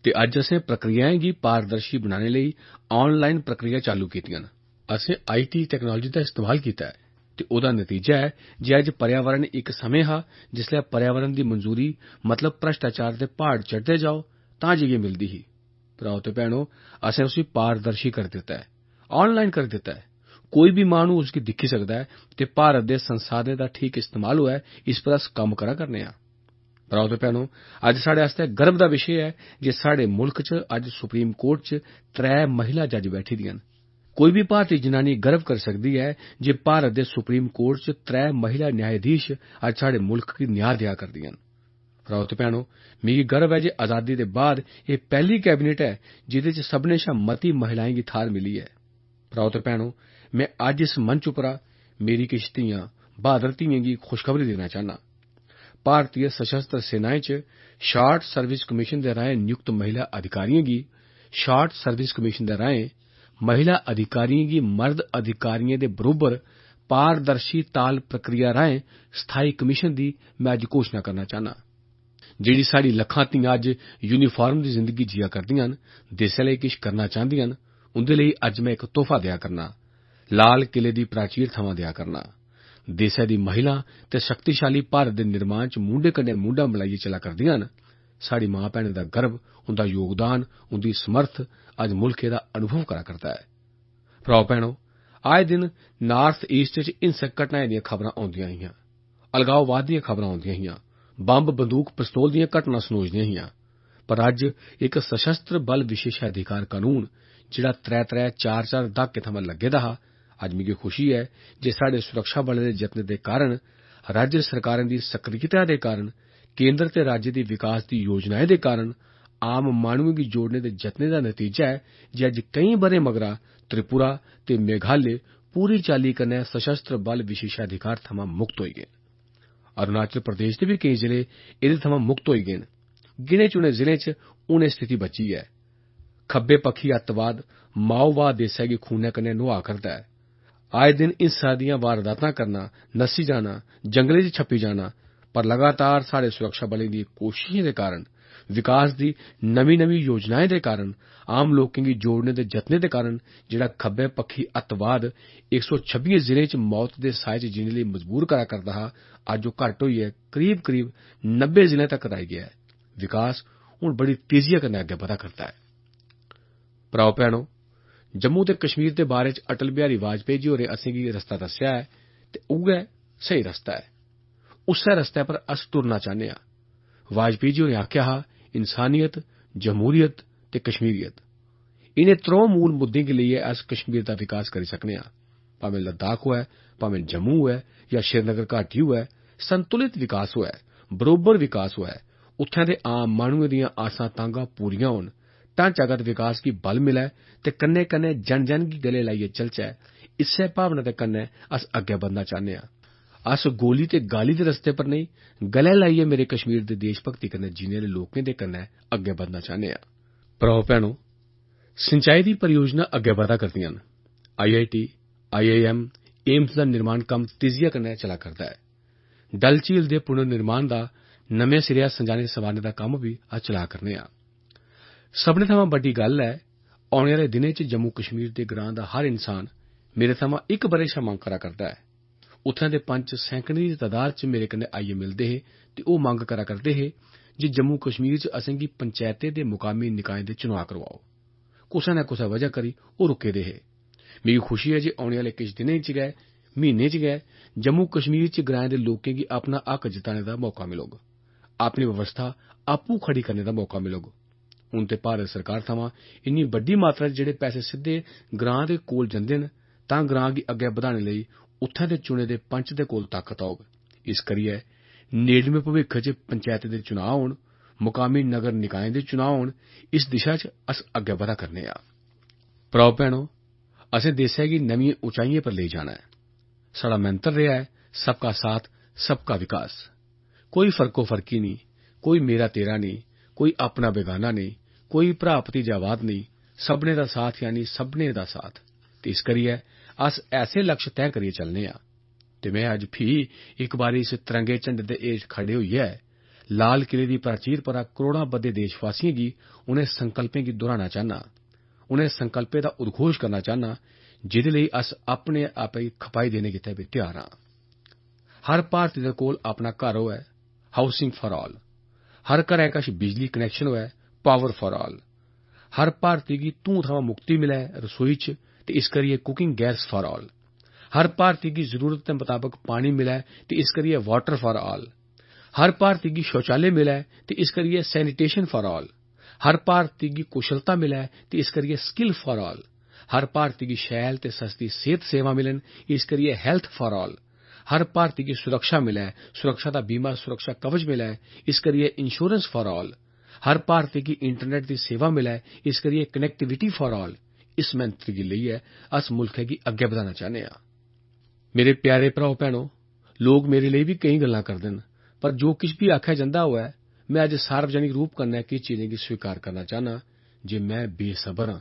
[SPEAKER 2] ते अज्ज असें प्रक्रियाएं गी पारदर्शी बनाने लेई ऑनलाइन प्रक्रिया चालू कीतियां न। असें आईटी टैक्नोलोजी दा इस्तेमाल कीता ऐ ते ओह्दा नतीजा ऐ जे अज्ज पर्यावरण इक समें हा जिसलै पर्यावरण दी मंजूरी मतलब भ्रष्टाचार दे प्हाड़ चढ़दे जाओ तां जाइयै मिलदी ही। भ्राओ ते भैणो, असें उसी पारदर्शी करी दित्ता ऐ, ऑनलाइन करी दित्ता ऐ। कोई भी माह्नू उसगी दिक्खी सकदा ऐ ते भारत दे संसाधनें दा ठीक इस्तेमाल होऐ, इस पर अस कम्म करा करने आं। भ्राओ ते भैणो, अज्ज साढ़े आस्तै गर्व दा विशे ऐ जे साढ़े मुल्क च अज्ज सुप्रीम कोर्ट च 3 महिला जज बैठी दियां न। कोई भी भारती जनानी गर्व करी सकदी ऐ जे भारत दे सुप्रीम कोर्ट च 3 महिला न्यायाधीश अज्ज साढ़े मुल्क गी न्याय देआ करदियां न। भ्राओ ते भैणो, मिगी गर्व ऐ जे आजादी दे बाद एह् पैह्ली कैबिनेट ऐ जेह्दे च सभनें शा मती महिलाएं गी थाह्र मिली ऐ। भ्राओ ते भैणो, मैं अज्ज इस मंच उप्परा मेरी किश धियां, ब्हादर धियें गी खुशखबरी देना चाह्न्नां। भारतीय सशस्त्र सेनाएं च शार्ट सर्विस कमीशन दे राहें नियुक्त महिला अधिकारियें गी शार्ट सर्विस कमीशन दे राहें महिला अधिकारियें गी मर्द अधिकारियें दे बरोबर पारदर्शी ताल प्रक्रिया राहें स्थाई कमीशन दी मैं अज्ज घोषणा करना चाह्न्नां। जेह्ड़ी साढ़ी लक्खां धियां अज्ज यूनीफार्म दी जिंदगी जिया करदियां न, देसै लेई किश करना चांह्दियां न, उंदे लेई अज्ज मैं इक तोहफा देआ करना, लाल किले दी प्राचीर थमां देआ करना। देसै दी महिलां ते शक्तिशाली भारत दे निर्माण च मूंढे कन्नै मूंढा मलाइयै चला करदियां न। साढ़ी मां भैनें दा गर्व, उंदा योगदान, उंदी समर्थ अज्ज मुल्ख एह्दा अनुभव करा करदा ऐ। भ्राओ भैणो, आए दिन नार्थ ईस्ट च हिंसक घटनाएं दियां खबरां औंदियां हियां, अलगाववाद दियां खबरां औंदियां हियां, बंब बंदूक पिस्तौल दियां घटनां सनोचदियां हियां। पर अज्ज इक सशस्त्र बल विशेषाधिकार कानून जेह्ड़ा 3-3, 4-4 दहाके थमां लग्गे दा हा, अज्ज मिगी खुशी ऐ जे साढ़े सुरक्षा बलें दे जतनें दे कारण, राज्य सरकारें दी सक्रियता दे कारण, केंद्र ते राज्य दी विकास दी योजनाएं दे कारण, आम माह्नुएं गी जोड़ने दे जतनें दा नतीजा ऐ जे अज्ज केईं ब'रें मगरा त्रिपुरा ते मेघालय पूरी चाल्ली कन्नै सशस्त्र बल विशेषाधिकार थमां मुक्त होई गे न। अरुणाचल प्रदेश दे बी केईं जिले एह्दे थमां मुक्त होई गे न। गिने चुने जिलें च हून एह् स्थिति बची ऐ। खब्बे पक्खी अत्तवाद, माओवाद देसै गी खूनै कन्नै नुहा करदा ऐ। आए दिन हिंसा दियां वारदातां करना, नस्सी जाना, जंगलें च छप्पी जाना, पर लगातार साढ़े सुरक्षा बलें दी कोशिशें दे कारण, विकास दी नमीं योजनाएं दे कारण, आम लोकें गी जोड़ने दे जतनें दे कारण जेह्ड़ा खब्बे पक्खी अत्तवाद 126 जिलें च मौत दे साए च जीने लेई मजबूर करा करदा हा, अज्ज ओह् घट्ट होइयै करीब 90 जिलें तक्कर आई गेआ ऐ। विकास हून बड़ी तेजिया कन्नै अग्गै बधा करदा ऐ। भ्राओ भैणो, जम्मू ते कश्मीर दे बारे च अटल बिहारी वाजपेयी जी होरें असेंगी रस्ता दस्सेआ ऐ ते उ'ऐ स्हेई रस्ता ऐ। उस्सै रस्ते पर अस टुरना चाह्न्ने आं। वाजपेयी जी होरें आखेआ हा, इंसानियत, जमहूरियत ते कश्मीरियत, इनें त्रौं मूल मुद्दें गी लेइयै अस कश्मीर दा विकास करी सकने आं। भामें लद्दाख होऐ, भामें जम्मू होऐ जां श्रीनगर घाटी होऐ, संतुलित विकास होऐ, बरोबर विकास होऐ, उत्थैं दे आम माह्नुएं दियां आसां तांगां पूरियां होन, ढांचागत विकास गी बल मिलै ते कन्नै कन्नै जन जन गी गले लाइयै चलचै। इस्सै भावना दे कन्नै अस अग्गै बधना चाह्न्ने आं। अस गोली ते गाली दे रस्ते पर नेईं, गले लाइयै मेरे कश्मीर दे देश भक्ति कन्नै जीने आह्ले लोकें दे कन्नै अग्गै बधना चाह्न्ने आं। भ्राओ भैणो, सिंचाई दी परियोजना अग्गै बधा करदियां न। IIT, IIM, एम्स दा निर्माण कम्म तेजिया कन्नै चला करदा ऐ। डल झील दे पुनर्निर्माण दा नमें सिरेआ संजाने संवारने दा कम्म बी अस चला करने आं। सभनें थमां बड्डी गल्ल ऐ, औने आह्ले दिनें च जम्मू कश्मीर दे ग्रां दा हर इंसान मेरे थमां इक ब'रे शा मंग करा करदा ऐ। उत्थें दे पंच सैकड़ें दी तदाद च मेरे कन्नै आइयै मिलदे हे ते ओह् मंग करा करदे हे जे जम्मू कश्मीर च असेंगी पंचैतें दे मुकामी निकाएं दे चुनाव करवाओ। कुसै न कुसै वजह करी ओह् रुके दे हे। मिगी खुशी ऐ जे औने आह्ले किश दिनें च गै, म्हीनें च गै जम्मू कश्मीर च ग्राएं दे लोकें गी अपना हक जताने दा मौका मिलोग, अपनी व्यवस्था आपूं खड़ी करने दा मौका मिलोग। हून ते भारत सरकार थमां इन्नी बड्डी मात्रा च जेह्ड़े पैसे सिद्धे ग्रां दे कोल जंदे न, तां ग्रां गी अग्गै बधाने लेई उत्थें दे चुने दे पंच दे कोल ताकत औग। इस करियै नेड़मे भविक्ख च पंचैतें दे चुनाव होन, मुकामी नगर निकाएं दे चुनाव होन, इस दिशा च अस अग्गै बधा करने आं। भ्राओ भैणो, असें देसै गी नमियें ऊंचाइयें पर लेई जाना ऐ। साढ़ा मंत्र रेहा ऐ सबका साथ, सबका विकास। कोई फर्को-फर्की नहीं, कोई मेरा तेरा नहीं, कोई अपना बेगाना नहीं, कोई भ्रा भतीजावाद नहीं, सभनें दा साथ यानी सभनें दा साथ। ते इस करियै अस ऐसे लक्ष्य तैऽ करियै चलने आं। ते मैं अज्ज फ्ही इक बारी इस तिरंगे झंडे दे हेठ खड़े होइयै लाल किले दी प्राचीर परा करोड़ां बद्दे देशवासियें गी उनें संकल्पें गी दोहराना चाह्न्नां, उनें संकल्पें दा उद्घोष करना चाह्न्नां जेह्दे लेई अस अपने आपै गी खपाई देने गित्तै बी त्यार आं। हर भारती दे कोल अपना घर होऐ, हाउसिंग फॉर ऑल। हर घरै कश बिजली कनैक्शन होऐ, पावर फॉर ऑल। हर भारती गी धूं थमां मुक्ति मिलै रसोई च, ते इस करियै कुकिंग गैस फॉर ऑल। हर भारती गी जरूरत दे मताबक पानी मिलै, ते इस करियै वाटर फॉर ऑल। हर भारती गी शौचालय मिलै, ते इस करियै सैनिटेशन फॉर ऑल। हर भारती गी कुशलता मिलै, ते इस करियै स्किल फॉर ऑल। हर भारती गी शैल ते सस्ती सेहत सेवा मिलन, इस करियै हेल्थ फॉर ऑल। हर भारती गी सुरक्षा मिलै, सुरक्षा दा बीमा सुरक्षा कवच मिलै, इस करियै इंश्योरेंस फॉर ऑल। हर भारती गी इंटरनेट दी सेवा मिलै, इस करियै कनेक्टिविटी फॉर ऑल। इस मंत्र गी लेइयै अस मुल्खै गी अग्गै बधाना चाह्न्ने आं। मेरे प्यारे भ्राओ भैणो, लोग मेरे लेई बी केईं गल्लां करदे न, पर जो किश बी आखेआ जंदा होऐ, मैं अज्ज सार्वजनिक रूप कन्नै किश चीजें गी स्वीकार करना चाह्न्नां जे मैं बेसबर आं,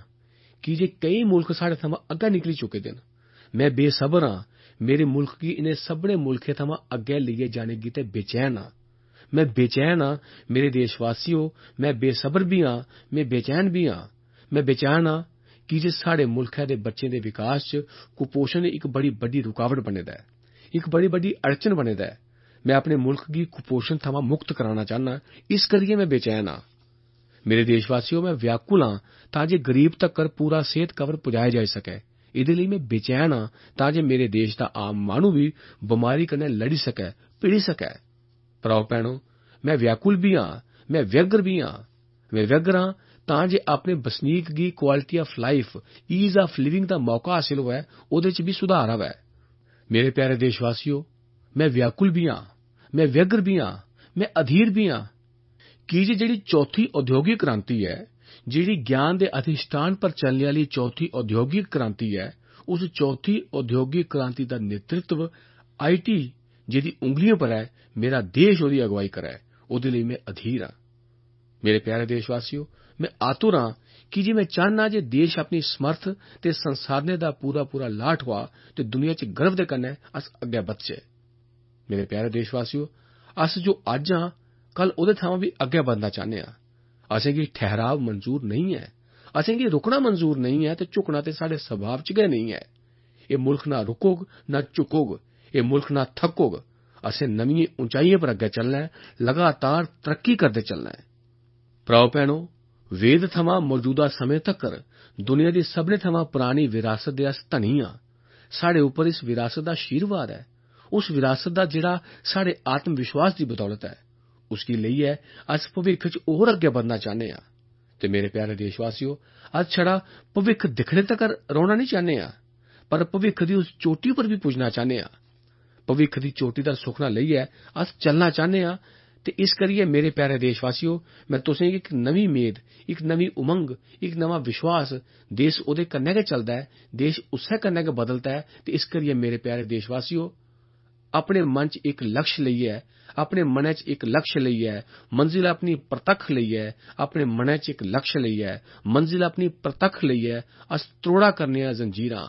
[SPEAKER 2] की जे केईं मुल्ख साढ़े थमां अग्गै निकली चुके दे न। मैं बेसबर आं, मेरे मुल्ख गी इनें सभनें मुल्खें थमां अग्गै लेइयै जाने गित्तै बेचैन आं। मैं बेचैन आं मेरे देशवासियो, मैं बेसबर बी आं, मैं बेचैन बी आं। मैं बेचैन आं की जे साढ़े मुल्खै दे बच्चें दे विकास च कुपोषण इक बड़ी बड्डी रुकावट बने दा ऐ, इक बड़ी बड्डी अड़चन बने दा ऐ। मैं अपने मुल्ख गी कुपोषण थमां मुक्त कराना चाह्न्नां, इस करियै मैं बेचैन आं। मेरे देशवासियो, मैं व्याकुल आं तां जे गरीब तक्कर पूरा सेहत कवर पुजाया जाई सकै। एह्दे लेई मैं बेचैन आं तां जे मेरे देश दा आम माह्नू बी बमारी कन्नै लड़ी सकै, भिड़ी सकै। भ्राओ भैणो, मैं व्याकुल बी आं, मैं व्यग्र बी आं। मैं व्यग्र आं तां जे अपने बसनीक गी quality of life, ease of living दा मौका हासिल होऐ, ओह्दे च बी सुधार आवै। मेरे प्यारे देशवासियो, मैं व्याकुल बी आं, मैं व्यग्र बी आं, मैं अधीर बी आं, की जे जेह्ड़ी चौथी औद्योगिक क्रांति ऐ, जेह्ड़ी ज्ञान दे अधिष्ठान पर चलने आह्ली चौथी औद्योगिक क्रांति ऐ, उस चौथी औद्योगिक क्रांति दा नेतृत्व IT जेह्दी उंगलियों पर ऐ, मेरा देश ओह्दी अगुवाई करै, ओह्दे लेई मैं अधीर आं। मेरे प्यारे देशवासियो, मैं आतुर आं की जे मैं चाह्न्नां जे देश अपनी समर्थ ते संसाधनें दा पूरा लाह ठोआ ते दुनिया च गर्व दे कन्नै अस अग्गै बधचै। मेरे प्यारे देशवासियो, अस जो अज्ज आं, कल ओह्दे थमां बी अग्गै बधना चाह्न्ने आं। असेंगी ठहराव मंजूर नेईं ऐ, असेंगी रुकना मंजूर नेईं ऐ, ते झुकना ते साढ़े स्वभाव च गै नेईं ऐ। एह् मुल्ख ना रुकोग ना झुकोग, एह् मुल्ख ना थक्कोग। असें नमियें ऊंचाइयें पर अग्गै चलना ऐ, लगातार तरक्की करदे चलना ऐ। भ्राओ भैणो, वेद थमां मौजूदा समें तक्कर दुनिया दी सभनें थमां पुरानी विरासत दे अस धनी आं। साढ़े उप्पर इस विरासत दा आशीर्वाद ऐ, उस विरासत दा जेह्ड़ा साढ़े आत्म विश्वास दी बदौलत ऐ। उसगी लेइयै अस भविक्ख च होर अग्गै बधना चाह्न्ने आं। ते मेरे प्यारे देशवासियो, अस छड़ा भविक्ख दिक्खने तक्कर रौह्ना नहीं चाह्न्ने आं, पर भविक्ख दी उस चोटी पर बी पुज्जना चाह्न्ने आं। भविक्ख दी चोटी दा सुखना लेइयै अस चलना चाह्न्ने आं। ते इस करियै मेरे प्यारे देशवासियो, मैं तुसेंगी इक नमीं मेद, इक नमीं उमंग, इक नमां विश्वास, देश ओह्दे कन्नै गै चलदा ऐ, देश उस्सै कन्नै गै बदलदा ऐ। ते इस करियै मेरे प्यारे देशवासियो, ਆਪਣੇ ਮਨ 'ਚ ਇੱਕ ਲਕਸ਼ ਲਈਏ, ਆਪਣੇ ਮਨ 'ਚ ਇੱਕ ਲਕਸ਼ ਲਈਏ, ਮੰਜ਼ਿਲ ਆਪਣੀ ਪ੍ਰਤੱਖ ਲਈਏ, ਆਪਣੇ ਮਨ 'ਚ ਇੱਕ ਲਕਸ਼ ਲਈਏ, ਮੰਜ਼ਿਲ ਆਪਣੀ ਪ੍ਰਤੱਖ ਲਈਏ। ਅਸ ਤਰੋੜਾ ਕਰਨੀਆਂ ਜ਼ੰਜੀਰਾਂ,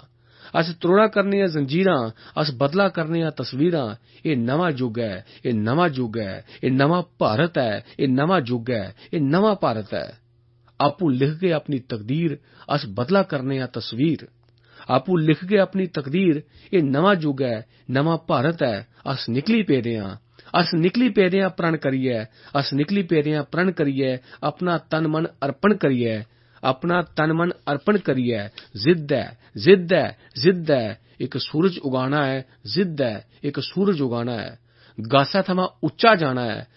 [SPEAKER 2] ਅਸ ਤਰੋੜਾ ਕਰਨੀਆਂ ਜ਼ੰਜੀਰਾਂ, ਅਸ ਬਦਲਾ ਕਰਨੀਆਂ ਤਸਵੀਰਾਂ। ਇਹ ਨਵਾਂ ਯੁੱਗ ਹੈ, ਇਹ ਨਵਾਂ ਯੁੱਗ ਹੈ, ਇਹ ਨਵਾਂ ਭਾਰਤ ਹੈ, ਇਹ ਨਵਾਂ ਯੁੱਗ ਹੈ, ਇਹ ਨਵਾਂ ਭਾਰਤ ਹੈ। ਆਪੂ ਲਿਖ ਕੇ ਆਪਣੀ ਤਕਦੀਰ, ਅਸ ਬਦਲਾ ਕਰਨੇ ਆ ਤਸਵੀਰ। ਆਪੂ ਲਿਖ ਕੇ ਆਪਣੀ ਤਕਦੀਰ, ਇਹ ਨਵਾਂ ਯੁੱਗ ਹੈ, ਨਵਾਂ ਭਾਰਤ ਹੈ। ਅਸ ਨਿਕਲੀ ਪੈਦਿਆਂ, ਅਸ ਨਿਕਲੀ ਪੈਦਿਆਂ ਪ੍ਰਣ ਕਰੀਏ, ਅਸ ਨਿਕਲੀ ਪੈਦਿਆਂ ਪ੍ਰਣ ਕਰੀਏ। ਆਪਣਾ ਤਨ ਮਨ ਅਰਪਣ ਕਰੀਏ, ਆਪਣਾ ਤਨ ਮਨ ਅਰਪਣ ਕਰੀਏ। ਜ਼ਿੱਦ ਹੈ, ਜ਼ਿੱਦ ਹੈ, ਜ਼ਿੱਦ ਹੈ, ਇੱਕ ਸੂਰਜ ਉਗਾਣਾ ਹੈ। ਜ਼ਿੱਦ ਹੈ, ਇੱਕ ਸੂਰਜ ਉਗਾਣਾ ਹੈ। ਗਾਸਾ ਥਮਾਂ ਉੱਚਾ ਜਾਣਾ ਹੈ,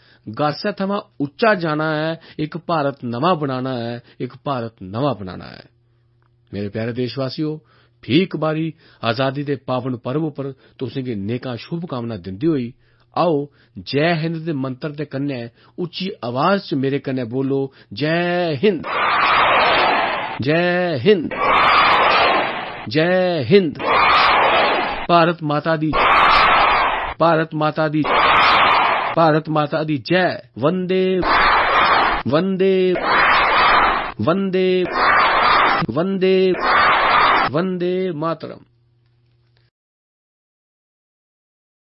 [SPEAKER 2] ਗਾਸਾ ਥਮਾਂ ਉੱਚਾ ਜਾਣਾ ਹੈ। ਇੱਕ ਭਾਰਤ ਨਵਾਂ ਬਣਾਉਣਾ ਹੈ, ਇੱਕ ਭਾਰਤ ਨਵਾਂ ਬਣਾਉਣਾ ਹੈ। ਮੇਰੇ ਪਿਆਰੇ ਦੇਸ਼ਵਾਸੀਓ, ਫੇਰ ਇੱਕ ਵਾਰੀ ਆਜ਼ਾਦੀ ਦੇ ਪਾਵਨ ਪਰਬ ਉੱਪਰ ਤੁਸੀਂ ਕੀ ਨੇਕਾਂ ਸ਼ੁਭ ਕਾਮਨਾ ਦਿੰਦੇ ਹੋਈ ਆਓ ਜੈ ਹਿੰਦ ਦੇ ਮੰਤਰ ਦੇ ਕੰਨੇ ਉੱਚੀ ਆਵਾਜ਼ 'ਚ ਮੇਰੇ ਕੰਨੇ ਬੋਲੋ, ਜੈ ਹਿੰਦ, ਜੈ ਹਿੰਦ, ਜੈ ਹਿੰਦ। ਭਾਰਤ ਮਾਤਾ ਦੀ, ਭਾਰਤ ਮਾਤਾ ਦੀ, ਭਾਰਤ ਮਾਤਾ ਦੀ ਜੈ। ਵੰਦੇ ਵੰਦੇ ਵੰਦੇ ਵੰਦੇ ਵੰਦੇ ਮਾਤਰਮ।